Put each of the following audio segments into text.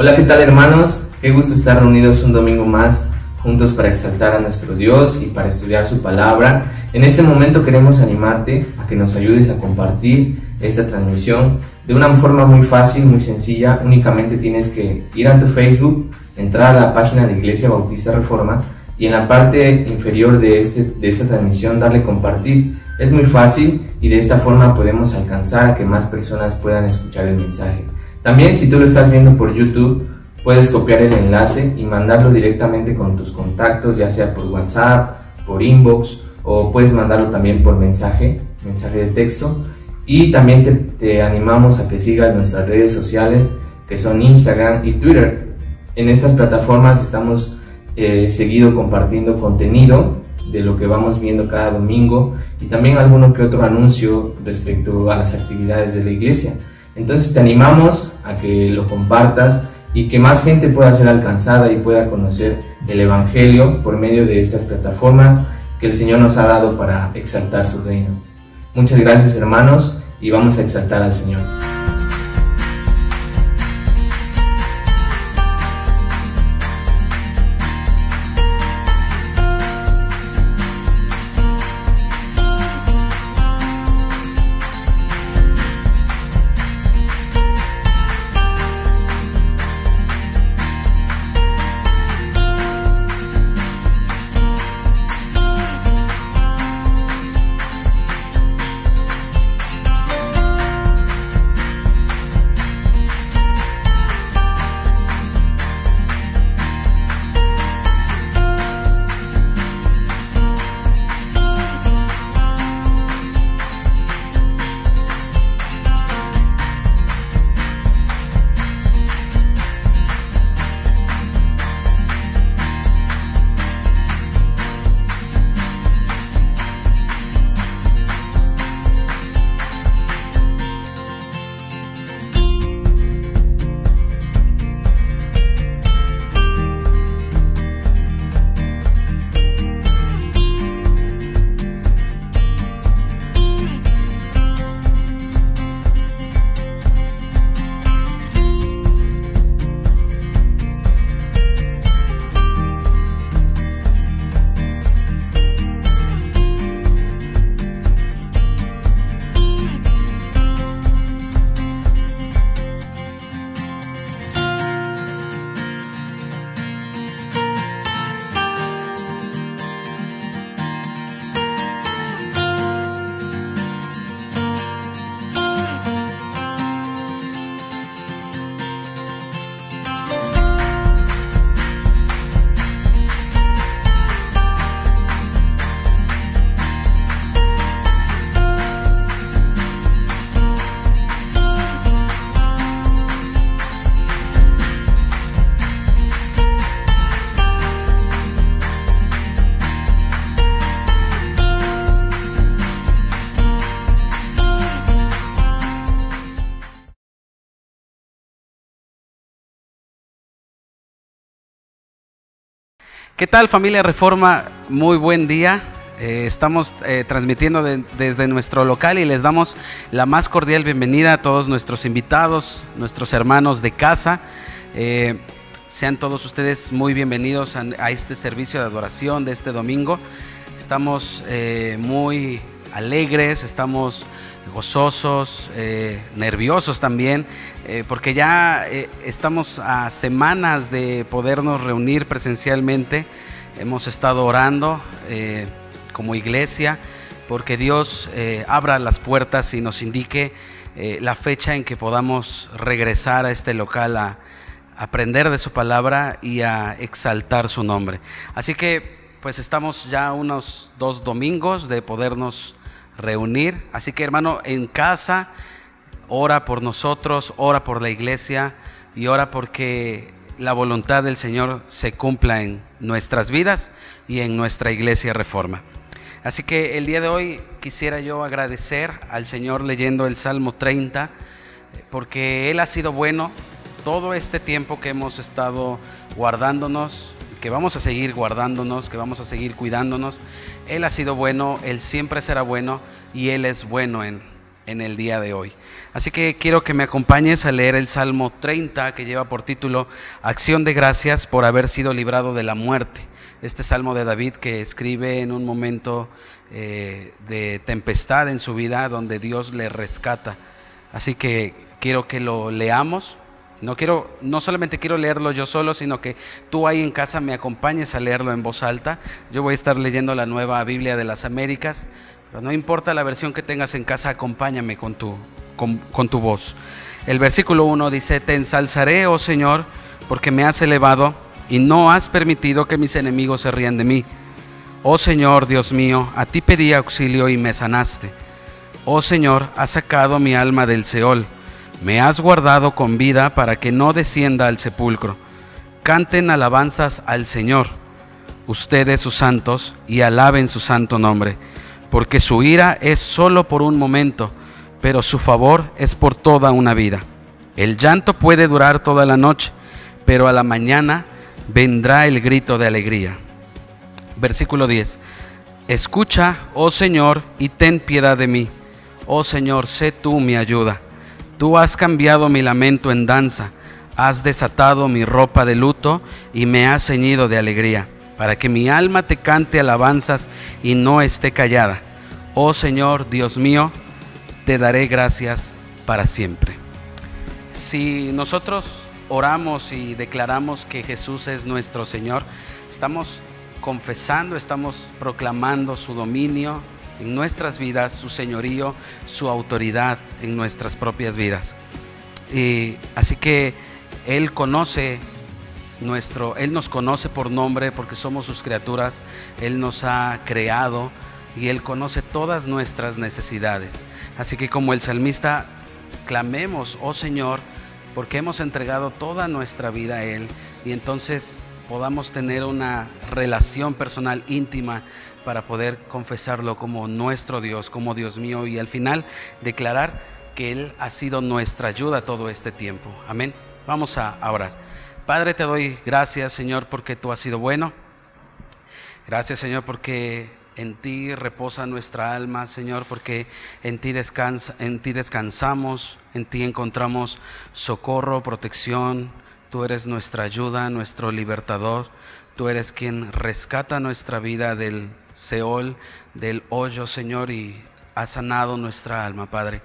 Hola, ¿qué tal, hermanos? Qué gusto estar reunidos un domingo más juntos para exaltar a nuestro Dios y para estudiar su palabra. En este momento queremos animarte a que nos ayudes a compartir esta transmisión de una forma muy fácil, muy sencilla. Únicamente tienes que ir a tu Facebook, entrar a la página de Iglesia Bautista Reforma y en la parte inferior de esta transmisión darle compartir. Es muy fácil y de esta forma podemos alcanzar a que más personas puedan escuchar el mensaje. También, si tú lo estás viendo por YouTube, puedes copiar el enlace y mandarlo directamente con tus contactos, ya sea por WhatsApp, por inbox, o puedes mandarlo también por mensaje de texto. Y también te animamos a que sigas nuestras redes sociales, que son Instagram y Twitter. En estas plataformas estamos seguido compartiendo contenido de lo que vamos viendo cada domingo y también alguno que otro anuncio respecto a las actividades de la iglesia. Entonces te animamos a que lo compartas y que más gente pueda ser alcanzada y pueda conocer el Evangelio por medio de estas plataformas que el Señor nos ha dado para exaltar su reino. Muchas gracias, hermanos, y vamos a exaltar al Señor. ¿Qué tal, familia Reforma? Muy buen día. Estamos transmitiendo desde nuestro local y les damos la más cordial bienvenida a todos nuestros invitados, nuestros hermanos de casa. Sean todos ustedes muy bienvenidos a este servicio de adoración de este domingo. Estamos muy alegres, estamos gozosos, nerviosos también, porque ya estamos a semanas de podernos reunir presencialmente. Hemos estado orando como iglesia porque Dios abra las puertas y nos indique la fecha en que podamos regresar a este local a aprender de su palabra y a exaltar su nombre. Así que pues estamos ya unos 2 domingos de podernos reunir. Así que, hermano, en casa, ora por nosotros, ora por la iglesia y ora porque la voluntad del Señor se cumpla en nuestras vidas y en nuestra iglesia Reforma. Así que el día de hoy quisiera yo agradecer al Señor leyendo el Salmo 30, porque Él ha sido bueno todo este tiempo que hemos estado guardándonos, que vamos a seguir guardándonos, que vamos a seguir cuidándonos. Él ha sido bueno, Él siempre será bueno y Él es bueno en en el día de hoy. Así que quiero que me acompañes a leer el Salmo 30, que lleva por título Acción de gracias por haber sido librado de la muerte. Este Salmo de David que escribe en un momento de tempestad en su vida, donde Dios le rescata. Así que quiero que lo leamos. No solamente quiero leerlo yo solo, sino que tú ahí en casa me acompañes a leerlo en voz alta. Yo voy a estar leyendo la Nueva Biblia de las Américas, pero no importa la versión que tengas en casa, acompáñame con tu voz. El versículo 1 dice: Te ensalzaré, oh Señor, porque me has elevado y no has permitido que mis enemigos se rían de mí. Oh Señor, Dios mío, a ti pedí auxilio y me sanaste. Oh Señor, has sacado mi alma del Seol. Me has guardado con vida para que no descienda al sepulcro. Canten alabanzas al Señor, ustedes sus santos, y alaben su santo nombre, porque su ira es solo por un momento, pero su favor es por toda una vida. El llanto puede durar toda la noche, pero a la mañana vendrá el grito de alegría. Versículo 10. Escucha, oh Señor, y ten piedad de mí. Oh Señor, sé tú mi ayuda. Tú has cambiado mi lamento en danza, has desatado mi ropa de luto y me has ceñido de alegría, para que mi alma te cante alabanzas y no esté callada. Oh Señor, Dios mío, te daré gracias para siempre. Si nosotros oramos y declaramos que Jesús es nuestro Señor, estamos confesando, estamos proclamando su dominio en nuestras vidas, su señorío, su autoridad en nuestras propias vidas. Y así que Él nos conoce por nombre porque somos sus criaturas. Él nos ha creado y Él conoce todas nuestras necesidades. Así que como el salmista, clamemos, oh Señor, porque hemos entregado toda nuestra vida a Él, y entonces podamos tener una relación personal íntima para poder confesarlo como nuestro Dios, como Dios mío, y al final declarar que Él ha sido nuestra ayuda todo este tiempo. Amén. Vamos a orar. Padre, te doy gracias, Señor, porque tú has sido bueno. Gracias, Señor, porque en ti reposa nuestra alma, Señor, porque en ti descansamos, en ti encontramos socorro, protección. Tú eres nuestra ayuda, nuestro libertador. Tú eres quien rescata nuestra vida del Seol, del hoyo, Señor, y has sanado nuestra alma, Padre.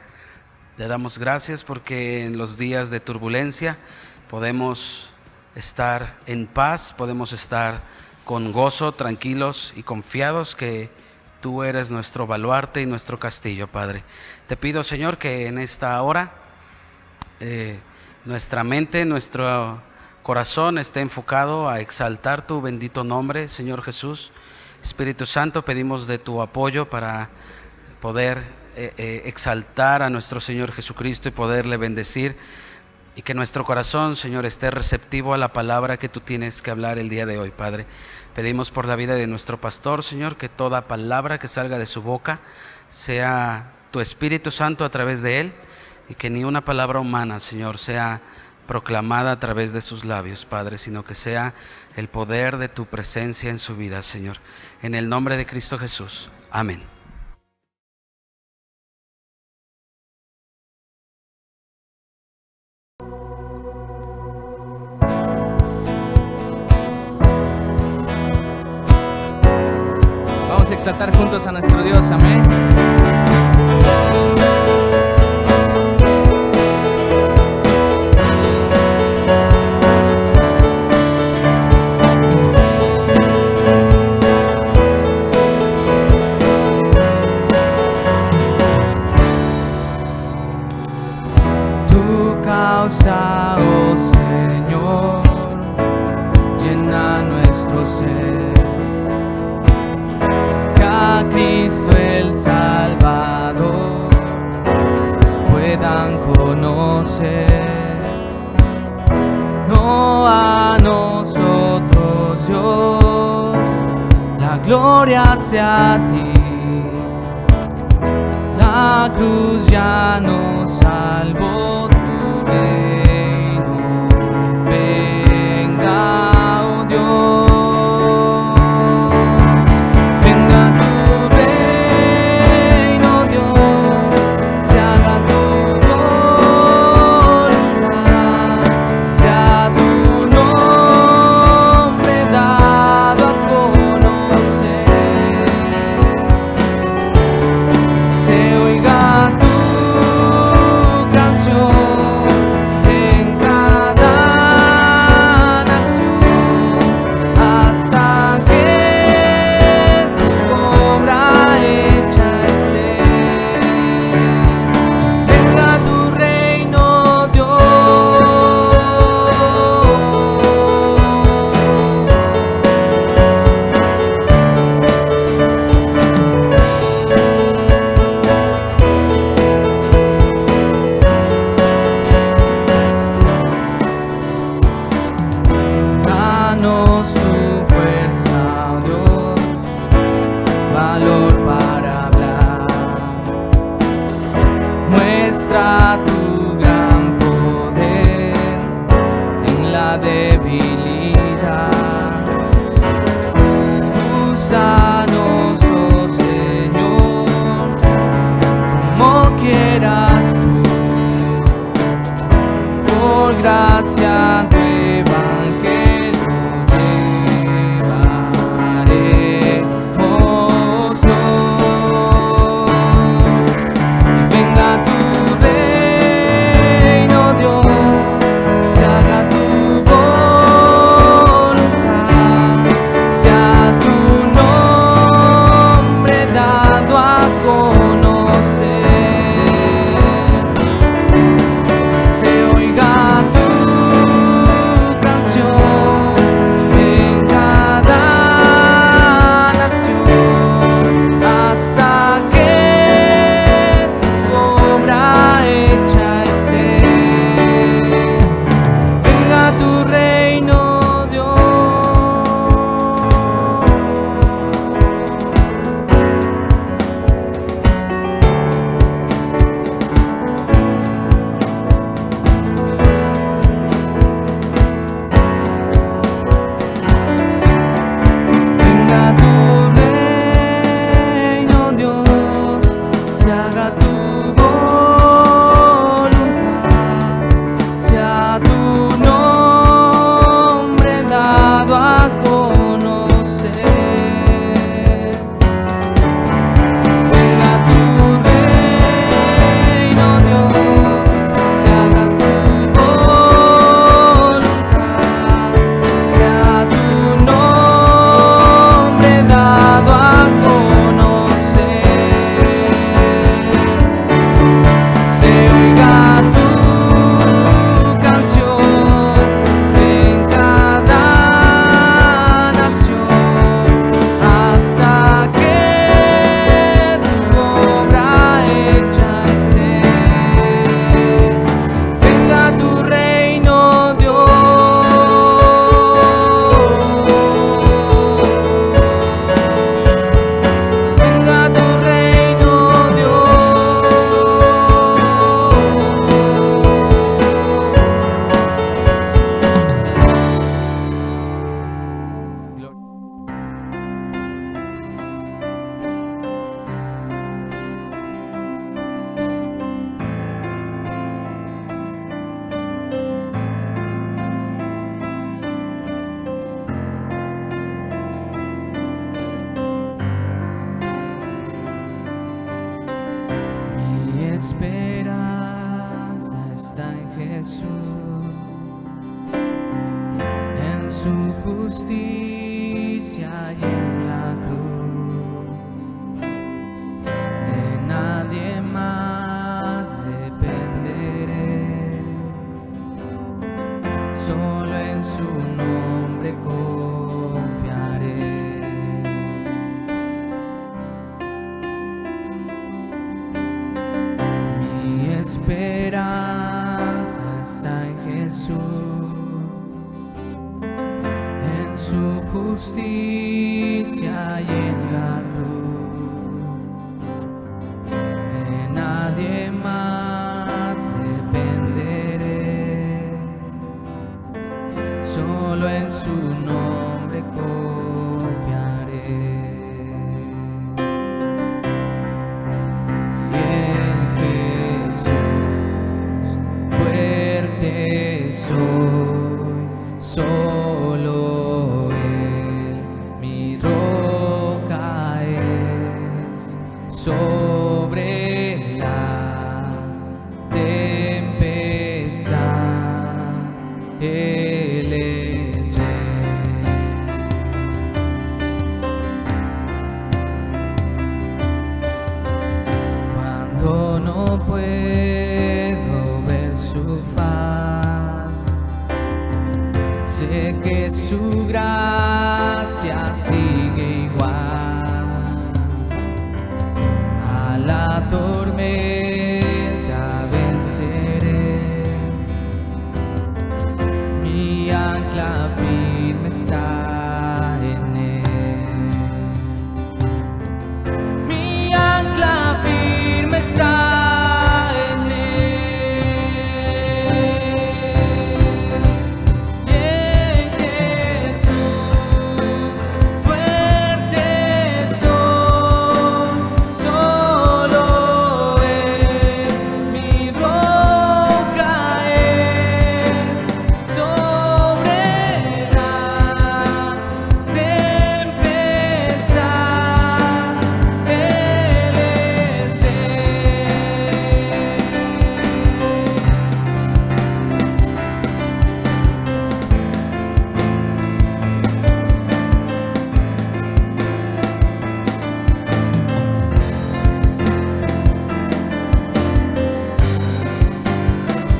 Te damos gracias porque en los días de turbulencia podemos estar en paz, podemos estar con gozo, tranquilos y confiados que tú eres nuestro baluarte y nuestro castillo, Padre. Te pido, Señor, que en esta hora nuestra mente, nuestro corazón esté enfocado a exaltar tu bendito nombre, Señor Jesús. Espíritu Santo, pedimos de tu apoyo para poder exaltar a nuestro Señor Jesucristo y poderle bendecir, y que nuestro corazón, Señor, esté receptivo a la palabra que tú tienes que hablar el día de hoy, Padre. Pedimos por la vida de nuestro pastor, Señor, que toda palabra que salga de su boca sea tu Espíritu Santo a través de él, y que ni una palabra humana, Señor, sea proclamada a través de sus labios, Padre, sino que sea el poder de tu presencia en su vida, Señor. En el nombre de Cristo Jesús. Amén. Vamos a exaltar juntos a nuestro Dios. Amén. Causa, oh Señor, llena nuestro ser, que a Cristo el Salvador puedan conocer, no a nosotros, Dios, la gloria sea a ti, la cruz ya nos salvó. Sea esperanza está en Jesús, en su justicia y en la cruz. De nadie más dependeré, solo en su nombre confiaré. Mi esperanza está en Jesús, en su justicia y en la cruz. De nadie más dependeré, solo en su nombre confiaré. Y en Jesús fuerte soy, solo Él mi roca es. Sobre la tempestad Él es Rey. Cuando no puedo ver su faz, sé que su gracia sigue igual. A la tormenta venceré, mi ancla firme está en Él. Mi ancla firme está en Él. Y en Jesús fuerte soy, solo Él mi roca es. Sobre la tempestad Él es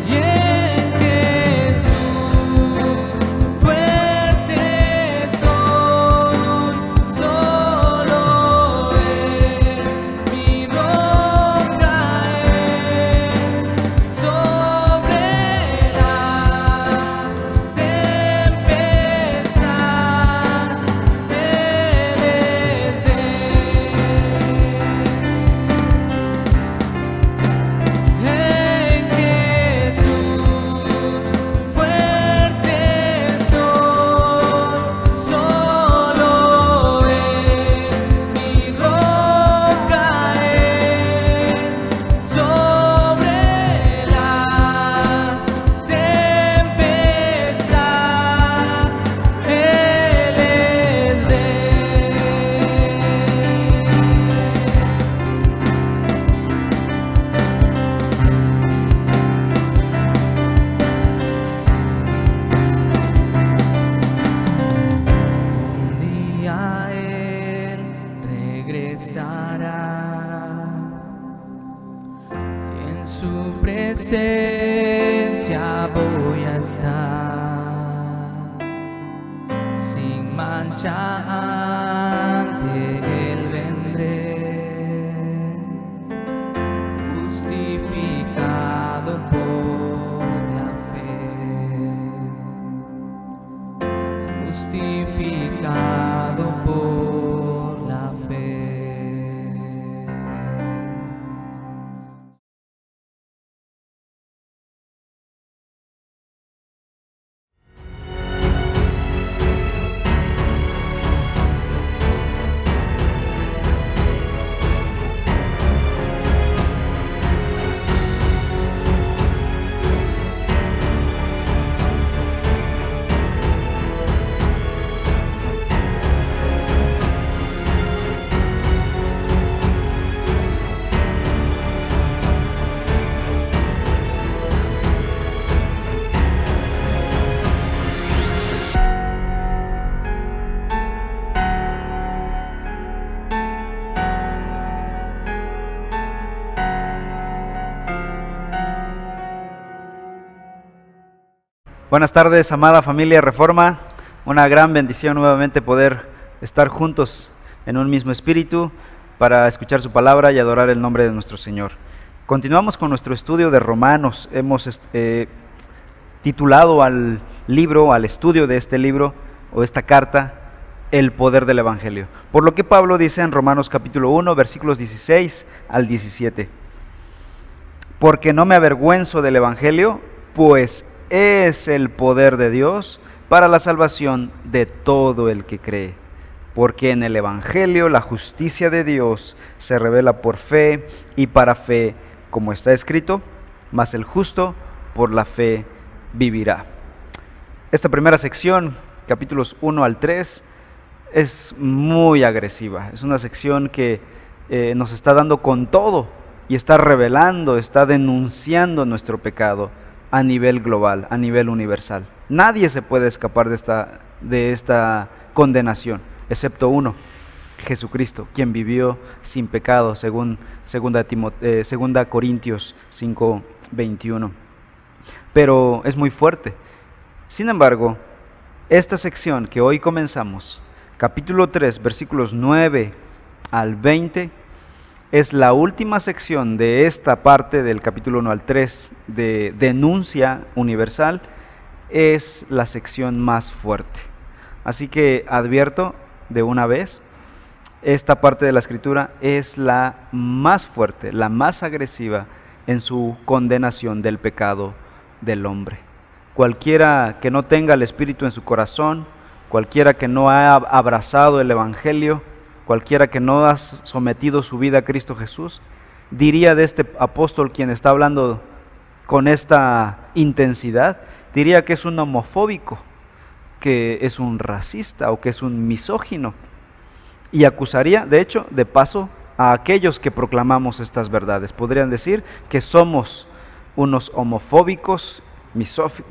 Y en Jesús fuerte soy, solo Él mi roca es. Sobre la tempestad Él es En Jesús fuerte soy, solo Él mi roca es. Sobre la tempestad Él es Un día Él regresará y en su presencia voy a estar sin mancha. Ante Él vendré, justificado por la fe, justificado por la fe. Buenas tardes, amada familia Reforma. Una gran bendición nuevamente poder estar juntos en un mismo espíritu para escuchar su palabra y adorar el nombre de nuestro Señor. Continuamos con nuestro estudio de Romanos. Hemos titulado al libro, al estudio de este libro o esta carta, El poder del Evangelio. Por lo que Pablo dice en Romanos capítulo 1, versículos 16 al 17. Porque no me avergüenzo del Evangelio, pues es el poder de Dios para la salvación de todo el que cree. Porque en el Evangelio la justicia de Dios se revela por fe y para fe, como está escrito, mas el justo por la fe vivirá. Esta primera sección, capítulos 1 al 3, es muy agresiva. Es una sección que nos está dando con todo y está revelando, está denunciando nuestro pecado a nivel global, a nivel universal. Nadie se puede escapar de esta condenación, excepto uno, Jesucristo, quien vivió sin pecado, según 2 Corintios 5:21. Pero es muy fuerte. Sin embargo, esta sección que hoy comenzamos, capítulo 3, versículos 9 al 20, es la última sección de esta parte del capítulo 1 al 3 de denuncia universal. Es la sección más fuerte. Así que advierto de una vez, esta parte de la Escritura es la más fuerte, la más agresiva en su condenación del pecado del hombre. Cualquiera que no tenga el Espíritu en su corazón, cualquiera que no ha abrazado el Evangelio, cualquiera que no ha sometido su vida a Cristo Jesús, diría de este apóstol, quien está hablando con esta intensidad, diría que es un homofóbico, que es un racista o que es un misógino, y acusaría, de hecho, de paso, a aquellos que proclamamos estas verdades. Podrían decir que somos unos homofóbicos,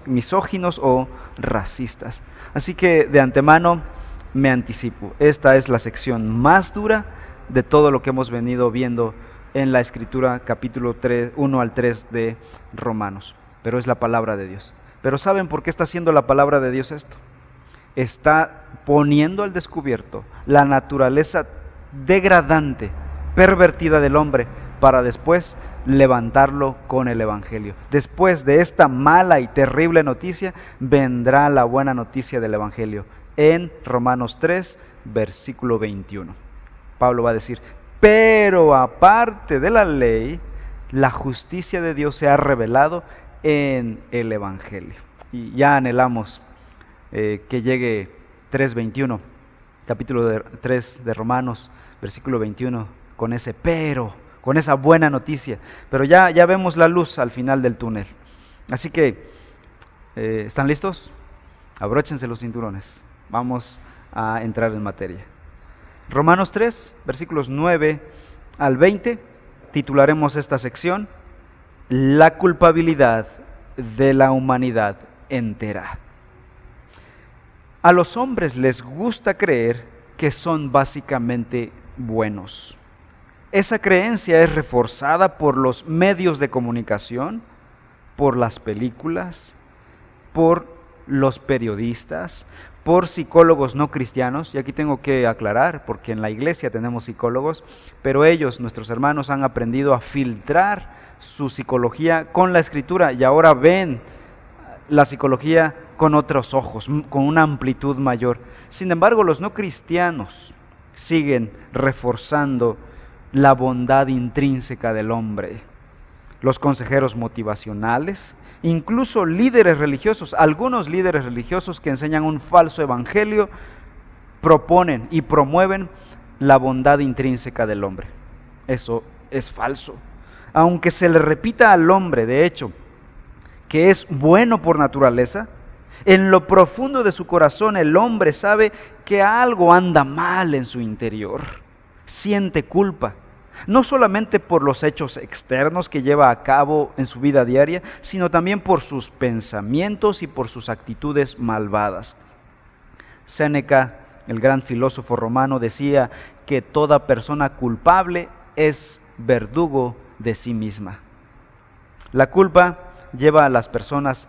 misóginos o racistas. Así que de antemano me anticipo, esta es la sección más dura de todo lo que hemos venido viendo en la Escritura, capítulo 1 al 3 de Romanos, pero es la palabra de Dios. Pero ¿saben por qué está haciendo la palabra de Dios esto? Está poniendo al descubierto la naturaleza degradante, pervertida del hombre, para después levantarlo con el Evangelio. Después de esta mala y terrible noticia, vendrá la buena noticia del Evangelio. En Romanos 3, versículo 21. Pablo va a decir, pero aparte de la ley, la justicia de Dios se ha revelado en el Evangelio. Y ya anhelamos que llegue 3:21, capítulo 3 de Romanos, versículo 21, con ese pero, con esa buena noticia. Pero ya vemos la luz al final del túnel. Así que, ¿están listos? Abróchense los cinturones. Vamos a entrar en materia. Romanos 3, versículos 9 al 20, titularemos esta sección, La culpabilidad de la humanidad entera. A los hombres les gusta creer que son básicamente buenos. Esa creencia es reforzada por los medios de comunicación, por las películas, por los periodistas, por psicólogos no cristianos. Y aquí tengo que aclarar, porque en la iglesia tenemos psicólogos, pero ellos, nuestros hermanos, han aprendido a filtrar su psicología con la Escritura y ahora ven la psicología con otros ojos, con una amplitud mayor. Sin embargo, los no cristianos siguen reforzando la bondad intrínseca del hombre. Los consejeros motivacionales, incluso líderes religiosos, algunos líderes religiosos que enseñan un falso evangelio, proponen y promueven la bondad intrínseca del hombre. Eso es falso. Aunque se le repita al hombre, de hecho, que es bueno por naturaleza, en lo profundo de su corazón el hombre sabe que algo anda mal en su interior. Siente culpa, no solamente por los hechos externos que lleva a cabo en su vida diaria, sino también por sus pensamientos y por sus actitudes malvadas. Séneca, el gran filósofo romano, decía que toda persona culpable es verdugo de sí misma. La culpa lleva a las personas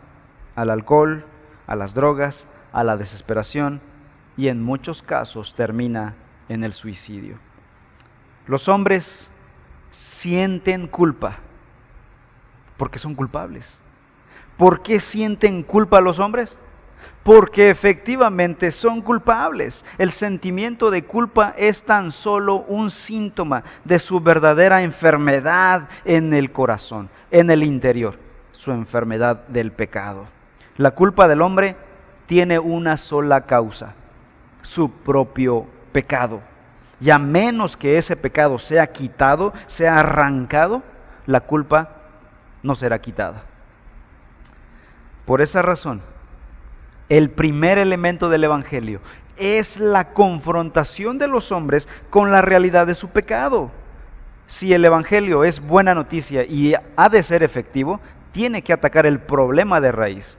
al alcohol, a las drogas, a la desesperación y en muchos casos termina en el suicidio. Los hombres sienten culpa porque son culpables. ¿Por qué sienten culpa los hombres? Porque efectivamente son culpables. El sentimiento de culpa es tan solo un síntoma de su verdadera enfermedad en el corazón, en el interior, su enfermedad del pecado. La culpa del hombre tiene una sola causa: su propio pecado. Y a menos que ese pecado sea quitado, sea arrancado, la culpa no será quitada. Por esa razón, el primer elemento del Evangelio es la confrontación de los hombres con la realidad de su pecado. Si el Evangelio es buena noticia y ha de ser efectivo, tiene que atacar el problema de raíz.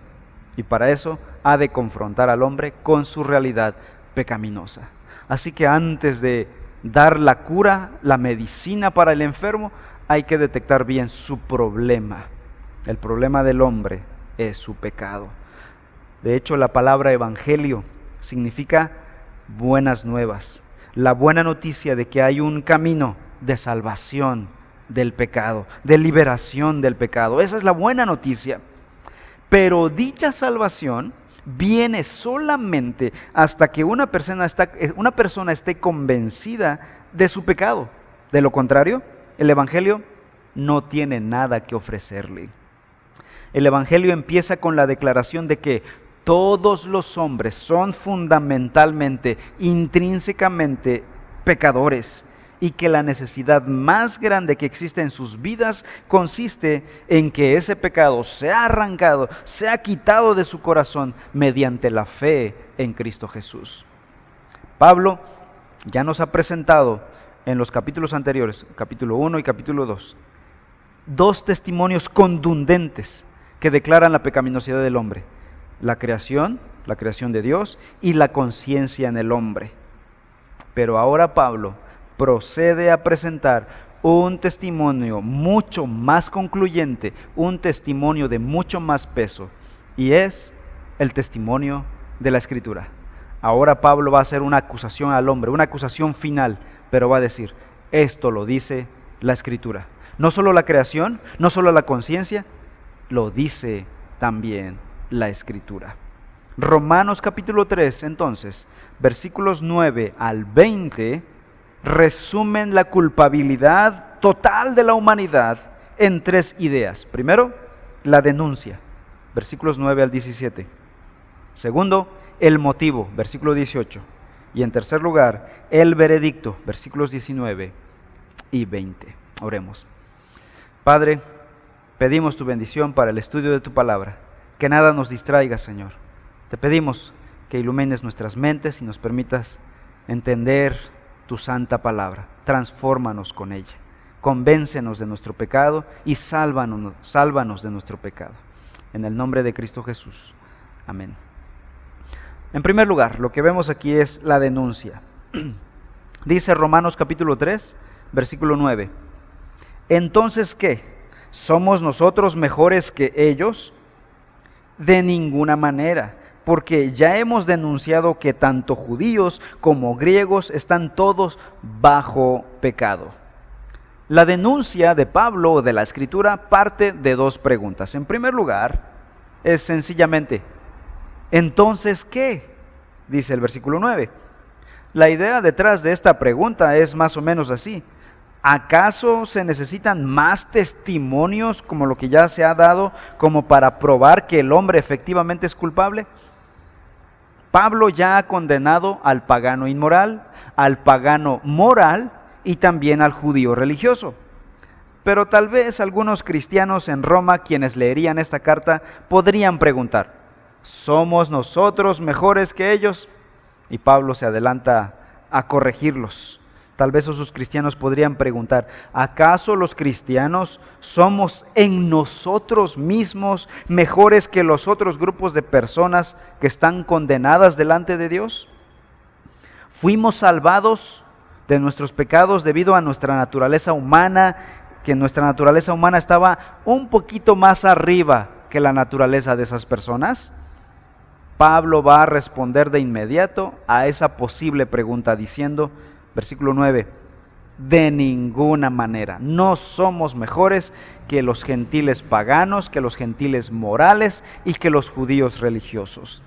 Y para eso ha de confrontar al hombre con su realidad pecaminosa. Así que antes de dar la cura, la medicina para el enfermo, hay que detectar bien su problema. El problema del hombre es su pecado. De hecho, la palabra evangelio significa buenas nuevas, la buena noticia de que hay un camino de salvación del pecado, de liberación del pecado. Esa es la buena noticia. Pero dicha salvación viene solamente hasta que una persona esté convencida de su pecado. De lo contrario, el evangelio no tiene nada que ofrecerle. El evangelio empieza con la declaración de que todos los hombres son fundamentalmente, intrínsecamente pecadores, y que la necesidad más grande que existe en sus vidas consiste en que ese pecado sea arrancado, sea quitado de su corazón mediante la fe en Cristo Jesús. Pablo ya nos ha presentado en los capítulos anteriores, capítulo 1 y capítulo 2, dos testimonios contundentes que declaran la pecaminosidad del hombre: la creación de Dios, y la conciencia en el hombre. Pero ahora Pablo procede a presentar un testimonio mucho más concluyente, un testimonio de mucho más peso, y es el testimonio de la Escritura. Ahora Pablo va a hacer una acusación al hombre, una acusación final, pero va a decir: esto lo dice la Escritura. No solo la creación, no solo la conciencia, lo dice también la Escritura. Romanos capítulo 3, entonces, versículos 9 al 20, resumen la culpabilidad total de la humanidad en tres ideas. Primero, la denuncia, versículos 9 al 17. Segundo, el motivo, versículo 18. Y en tercer lugar, el veredicto, versículos 19 y 20. Oremos. Padre, pedimos tu bendición para el estudio de tu palabra. Que nada nos distraiga, Señor. Te pedimos que ilumines nuestras mentes y nos permitas entender tu santa palabra. Transfórmanos con ella. Convéncenos de nuestro pecado y sálvanos de nuestro pecado. En el nombre de Cristo Jesús. Amén. En primer lugar, lo que vemos aquí es la denuncia. Dice Romanos capítulo 3, versículo 9. ¿Entonces qué? ¿Somos nosotros mejores que ellos? De ninguna manera, porque ya hemos denunciado que tanto judíos como griegos están todos bajo pecado. La denuncia de Pablo o de la Escritura parte de dos preguntas. En primer lugar, es sencillamente: ¿entonces qué? Dice el versículo 9. La idea detrás de esta pregunta es más o menos así: ¿acaso se necesitan más testimonios como lo que ya se ha dado como para probar que el hombre efectivamente es culpable? Pablo ya ha condenado al pagano inmoral, al pagano moral y también al judío religioso. Pero tal vez algunos cristianos en Roma, quienes leerían esta carta, podrían preguntar: ¿somos nosotros mejores que ellos? Y Pablo se adelanta a corregirlos. Tal vez esos cristianos podrían preguntar: ¿acaso los cristianos somos en nosotros mismos mejores que los otros grupos de personas que están condenadas delante de Dios? ¿Fuimos salvados de nuestros pecados debido a nuestra naturaleza humana, que nuestra naturaleza humana estaba un poquito más arriba que la naturaleza de esas personas? Pablo va a responder de inmediato a esa posible pregunta diciendo, versículo 9, de ninguna manera, no somos mejores que los gentiles paganos, que los gentiles morales y que los judíos religiosos.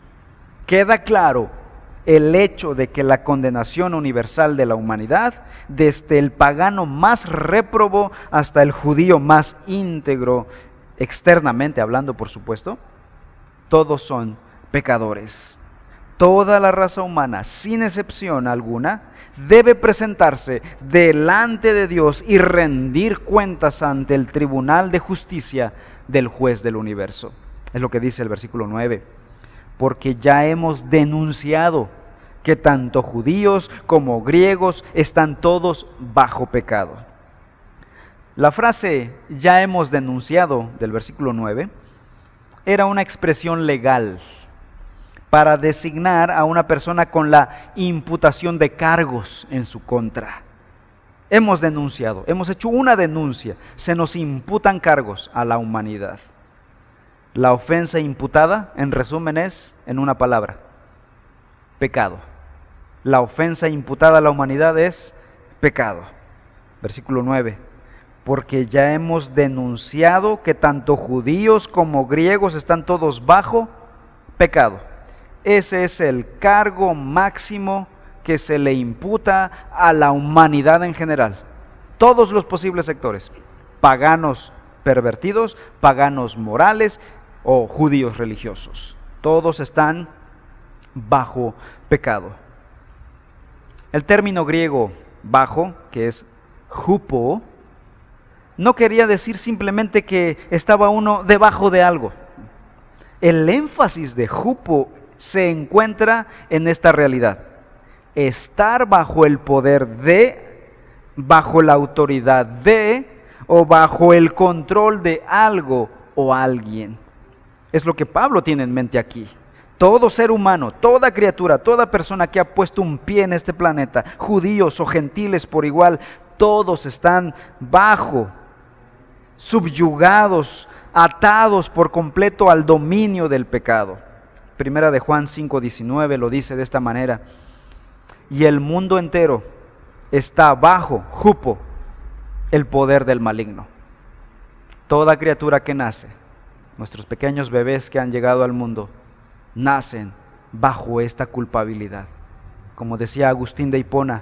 Queda claro el hecho de que la condenación universal de la humanidad, desde el pagano más réprobo hasta el judío más íntegro, externamente hablando por supuesto, todos son pecadores. Toda la raza humana, sin excepción alguna, debe presentarse delante de Dios y rendir cuentas ante el tribunal de justicia del juez del universo. Es lo que dice el versículo 9. Porque ya hemos denunciado que tanto judíos como griegos están todos bajo pecado. La frase ya hemos denunciado del versículo 9 era una expresión legal para designar a una persona con la imputación de cargos en su contra. Hemos denunciado, hemos hecho una denuncia, se nos imputan cargos a la humanidad. La ofensa imputada, en resumen, es, en una palabra, pecado. La ofensa imputada a la humanidad es pecado. Versículo 9. Porque ya hemos denunciado que tanto judíos como griegos están todos bajo pecado. Ese es el cargo máximo que se le imputa a la humanidad en general. Todos los posibles sectores, paganos pervertidos, paganos morales o judíos religiosos. Todos están bajo pecado. El término griego bajo, que es hupo, no quería decir simplemente que estaba uno debajo de algo. El énfasis de hupo se encuentra en esta realidad: estar bajo el poder de, bajo la autoridad de, o bajo el control de algo o alguien. Es lo que Pablo tiene en mente aquí. Todo ser humano, toda criatura, toda persona que ha puesto un pie en este planeta, judíos o gentiles por igual, todos están bajo, subyugados, atados por completo al dominio del pecado. Primera de Juan 5:19 lo dice de esta manera: y el mundo entero está bajo, hupo, el poder del maligno. Toda criatura que nace, nuestros pequeños bebés que han llegado al mundo, nacen bajo esta culpabilidad. Como decía Agustín de Hipona,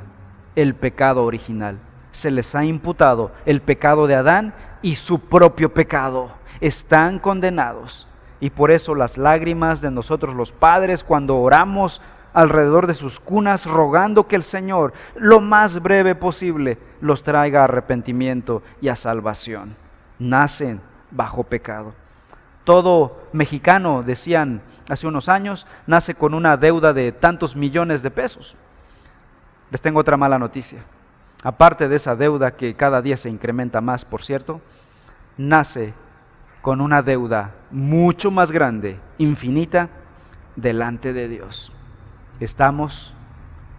el pecado original. Se les ha imputado el pecado de Adán y su propio pecado. Están condenados. Y por eso las lágrimas de nosotros los padres cuando oramos alrededor de sus cunas rogando que el Señor lo más breve posible los traiga a arrepentimiento y a salvación. Nacen bajo pecado. Todo mexicano, decían hace unos años, nace con una deuda de tantos millones de pesos. Les tengo otra mala noticia. Aparte de esa deuda que cada día se incrementa más, por cierto, nace con una deuda mucho más grande, infinita, delante de Dios. Estamos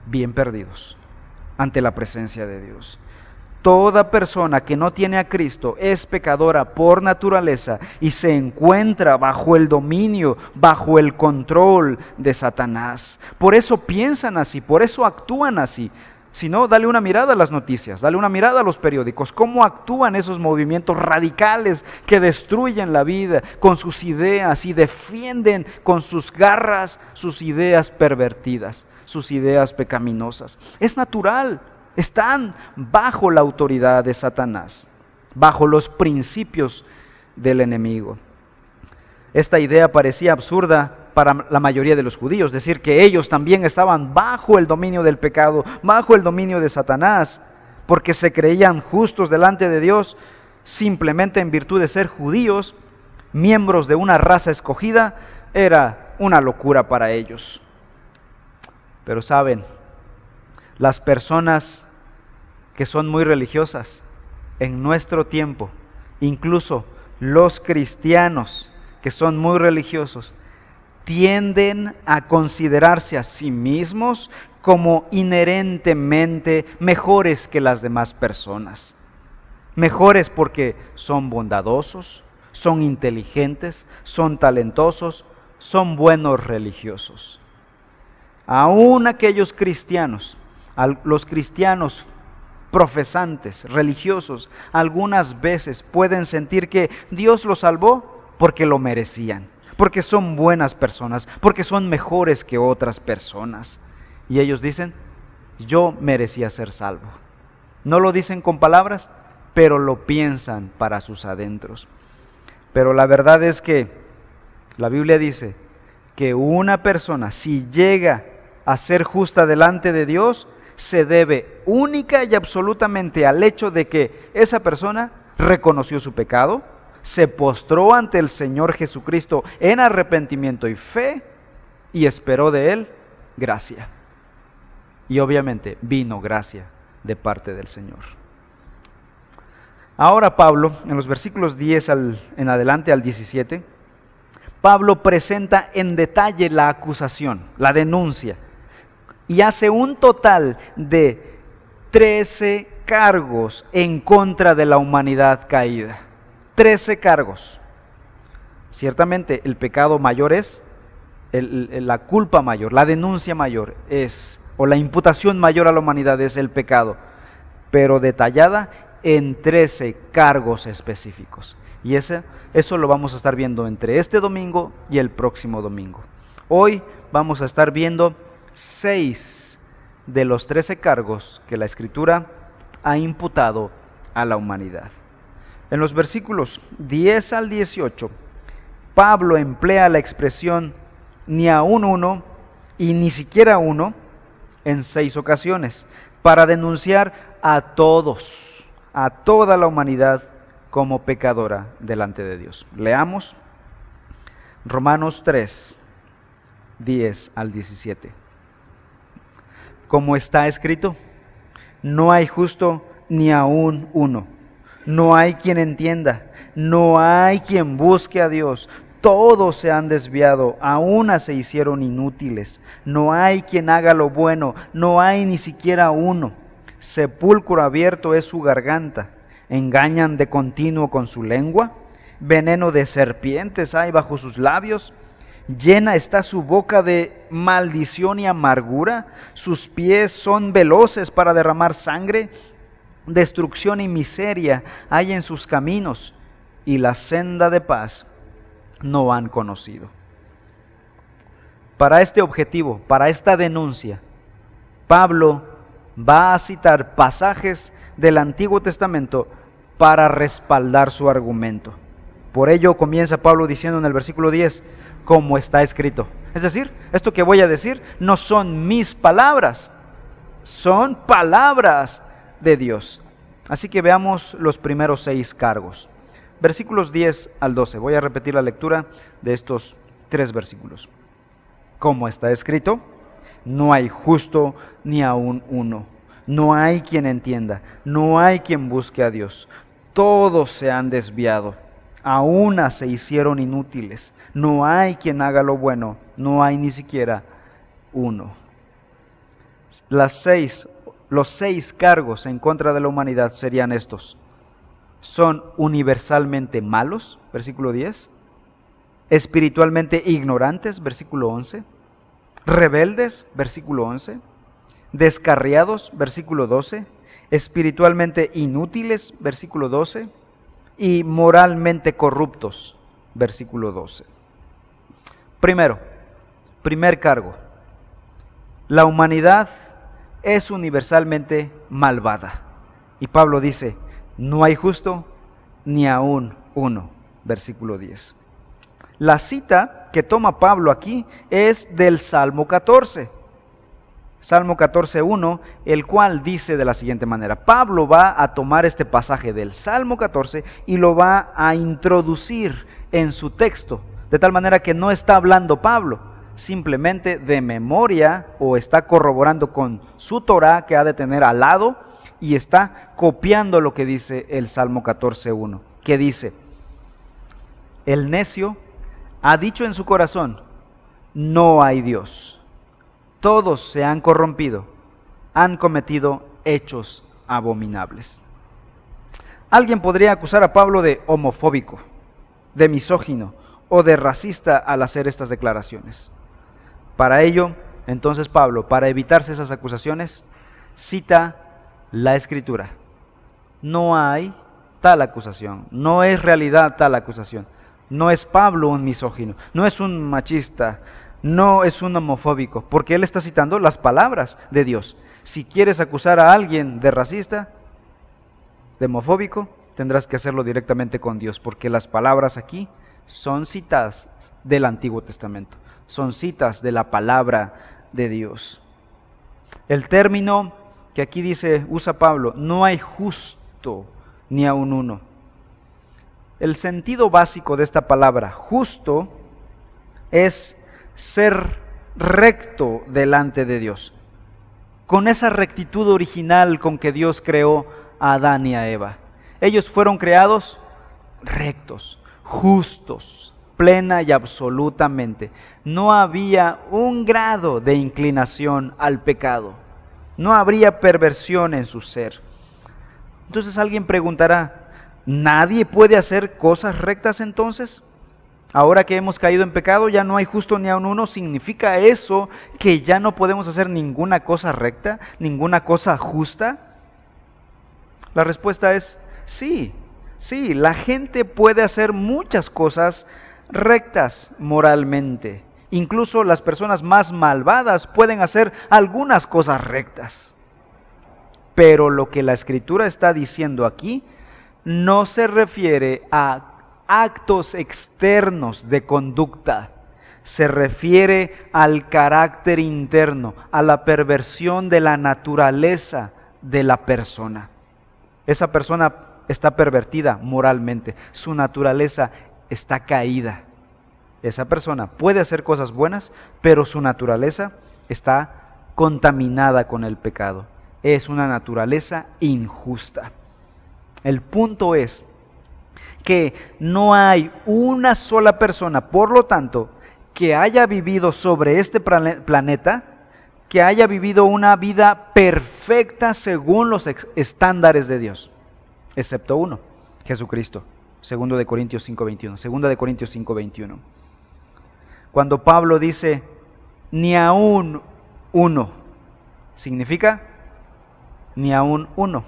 bien perdidos ante la presencia de Dios. Toda persona que no tiene a Cristo es pecadora por naturaleza y se encuentra bajo el dominio, bajo el control de Satanás. Por eso piensan así, por eso actúan así. Si no, dale una mirada a las noticias, dale una mirada a los periódicos, cómo actúan esos movimientos radicales que destruyen la vida con sus ideas y defienden con sus garras sus ideas pervertidas, sus ideas pecaminosas. Es natural. Están bajo la autoridad de Satanás, bajo los principios del enemigo. Esta idea parecía absurda para la mayoría de los judíos, decir que ellos también estaban bajo el dominio del pecado, bajo el dominio de Satanás, porque se creían justos delante de Dios simplemente en virtud de ser judíos, miembros de una raza escogida, era una locura para ellos. Pero saben, las personas que son muy religiosas en nuestro tiempo, incluso los cristianos que son muy religiosos, tienden a considerarse a sí mismos como inherentemente mejores que las demás personas. Mejores porque son bondadosos, son inteligentes, son talentosos son buenos religiosos. Aún aquellos cristianos, los cristianos profesantes, religiosos, algunas veces pueden sentir que Dios los salvó porque lo merecían, porque son buenas personas, porque son mejores que otras personas. Y ellos dicen, yo merecía ser salvo. No lo dicen con palabras, pero lo piensan para sus adentros. Pero la verdad es que la Biblia dice que una persona, si llega a ser justa delante de Dios, se debe única y absolutamente al hecho de que esa persona reconoció su pecado, se postró ante el Señor Jesucristo en arrepentimiento y fe y esperó de Él gracia. Y obviamente vino gracia de parte del Señor. Ahora Pablo, en los versículos 10 en adelante al 17, Pablo presenta en detalle la acusación, la denuncia, y hace un total de 13 cargos en contra de la humanidad caída. 13 cargos. Ciertamente el pecado mayor es, la culpa mayor, la denuncia mayor es, o la imputación mayor a la humanidad es el pecado, pero detallada en 13 cargos específicos. Y eso lo vamos a estar viendo entre este domingo y el próximo domingo. Hoy vamos a estar viendo 6 de los 13 cargos que la Escritura ha imputado a la humanidad. En los versículos 10 al 18, Pablo emplea la expresión ni aun uno y ni siquiera uno en 6 ocasiones para denunciar a todos, a toda la humanidad como pecadora delante de Dios. Leamos Romanos 3, 10 al 17. Como está escrito, no hay justo ni aun uno, no hay quien entienda, no hay quien busque a Dios. Todos se han desviado, a una se hicieron inútiles. No hay quien haga lo bueno, no hay ni siquiera uno. Sepulcro abierto es su garganta. Engañan de continuo con su lengua. Veneno de serpientes hay bajo sus labios. Llena está su boca de maldición y amargura. Sus pies son veloces para derramar sangre. Destrucción y miseria hay en sus caminos, y la senda de paz no han conocido. Para este objetivo, para esta denuncia, Pablo va a citar pasajes del Antiguo Testamento para respaldar su argumento. Por ello comienza Pablo diciendo en el versículo 10, como está escrito. Es decir, esto que voy a decir no son mis palabras, son palabras de Dios. Así que veamos los primeros 6 cargos. Versículos 10 al 12. Voy a repetir la lectura de estos 3 versículos. Como está escrito, no hay justo ni aun uno. No hay quien entienda, no hay quien busque a Dios. Todos se han desviado, a una se hicieron inútiles. No hay quien haga lo bueno, no hay ni siquiera uno. Los 6 cargos en contra de la humanidad serían estos. Son universalmente malos, versículo 10. Espiritualmente ignorantes, versículo 11. Rebeldes, versículo 11. Descarriados, versículo 12. Espiritualmente inútiles, versículo 12. Y moralmente corruptos, versículo 12. Primer cargo. La humanidad es universalmente malvada. Y Pablo dice, no hay justo ni aun uno, versículo 10. La cita que toma Pablo aquí es del Salmo 14. Salmo 14:1, el cual dice de la siguiente manera. Pablo va a tomar este pasaje del Salmo 14 y lo va a introducir en su texto, de tal manera que no está hablando Pablo simplemente de memoria o está corroborando con su Torá que ha de tener al lado y está copiando lo que dice el Salmo 14:1, que dice, el necio ha dicho en su corazón, no hay Dios. Todos se han corrompido, han cometido hechos abominables. Alguien podría acusar a Pablo de homofóbico, de misógino o de racista al hacer estas declaraciones. Para ello, entonces Pablo, para evitarse esas acusaciones, cita la Escritura. No hay tal acusación, no es realidad tal acusación. No es Pablo un misógino, no es un machista, no es un homofóbico, porque él está citando las palabras de Dios. Si quieres acusar a alguien de racista, de homofóbico, tendrás que hacerlo directamente con Dios, porque las palabras aquí son citas del Antiguo Testamento, son citas de la palabra de Dios. El término que aquí usa Pablo, no hay justo ni aun uno. El sentido básico de esta palabra, justo, es ser recto delante de Dios, con esa rectitud original con que Dios creó a Adán y a Eva. Ellos fueron creados rectos, justos, plena y absolutamente. No había un grado de inclinación al pecado, no habría perversión en su ser. Entonces alguien preguntará, ¿nadie puede hacer cosas rectas entonces? Ahora que hemos caído en pecado, ya no hay justo ni aun uno. ¿Significa eso que ya no podemos hacer ninguna cosa recta, ninguna cosa justa? La respuesta es sí, la gente puede hacer muchas cosas rectas moralmente. Incluso las personas más malvadas pueden hacer algunas cosas rectas. Pero lo que la Escritura está diciendo aquí no se refiere a actos externos de conducta, se refiere al carácter interno, a la perversión de la naturaleza de la persona. Esa persona está pervertida moralmente, su naturaleza está caída. Esa persona puede hacer cosas buenas, pero su naturaleza está contaminada con el pecado. Es una naturaleza injusta. El punto es que no hay una sola persona, por lo tanto, que haya vivido sobre este planeta, que haya vivido una vida perfecta según los estándares de Dios, excepto uno, Jesucristo. 2 de Corintios 5:21. 2 de Corintios 5:21. Cuando Pablo dice ni aún uno, significa ni aún uno.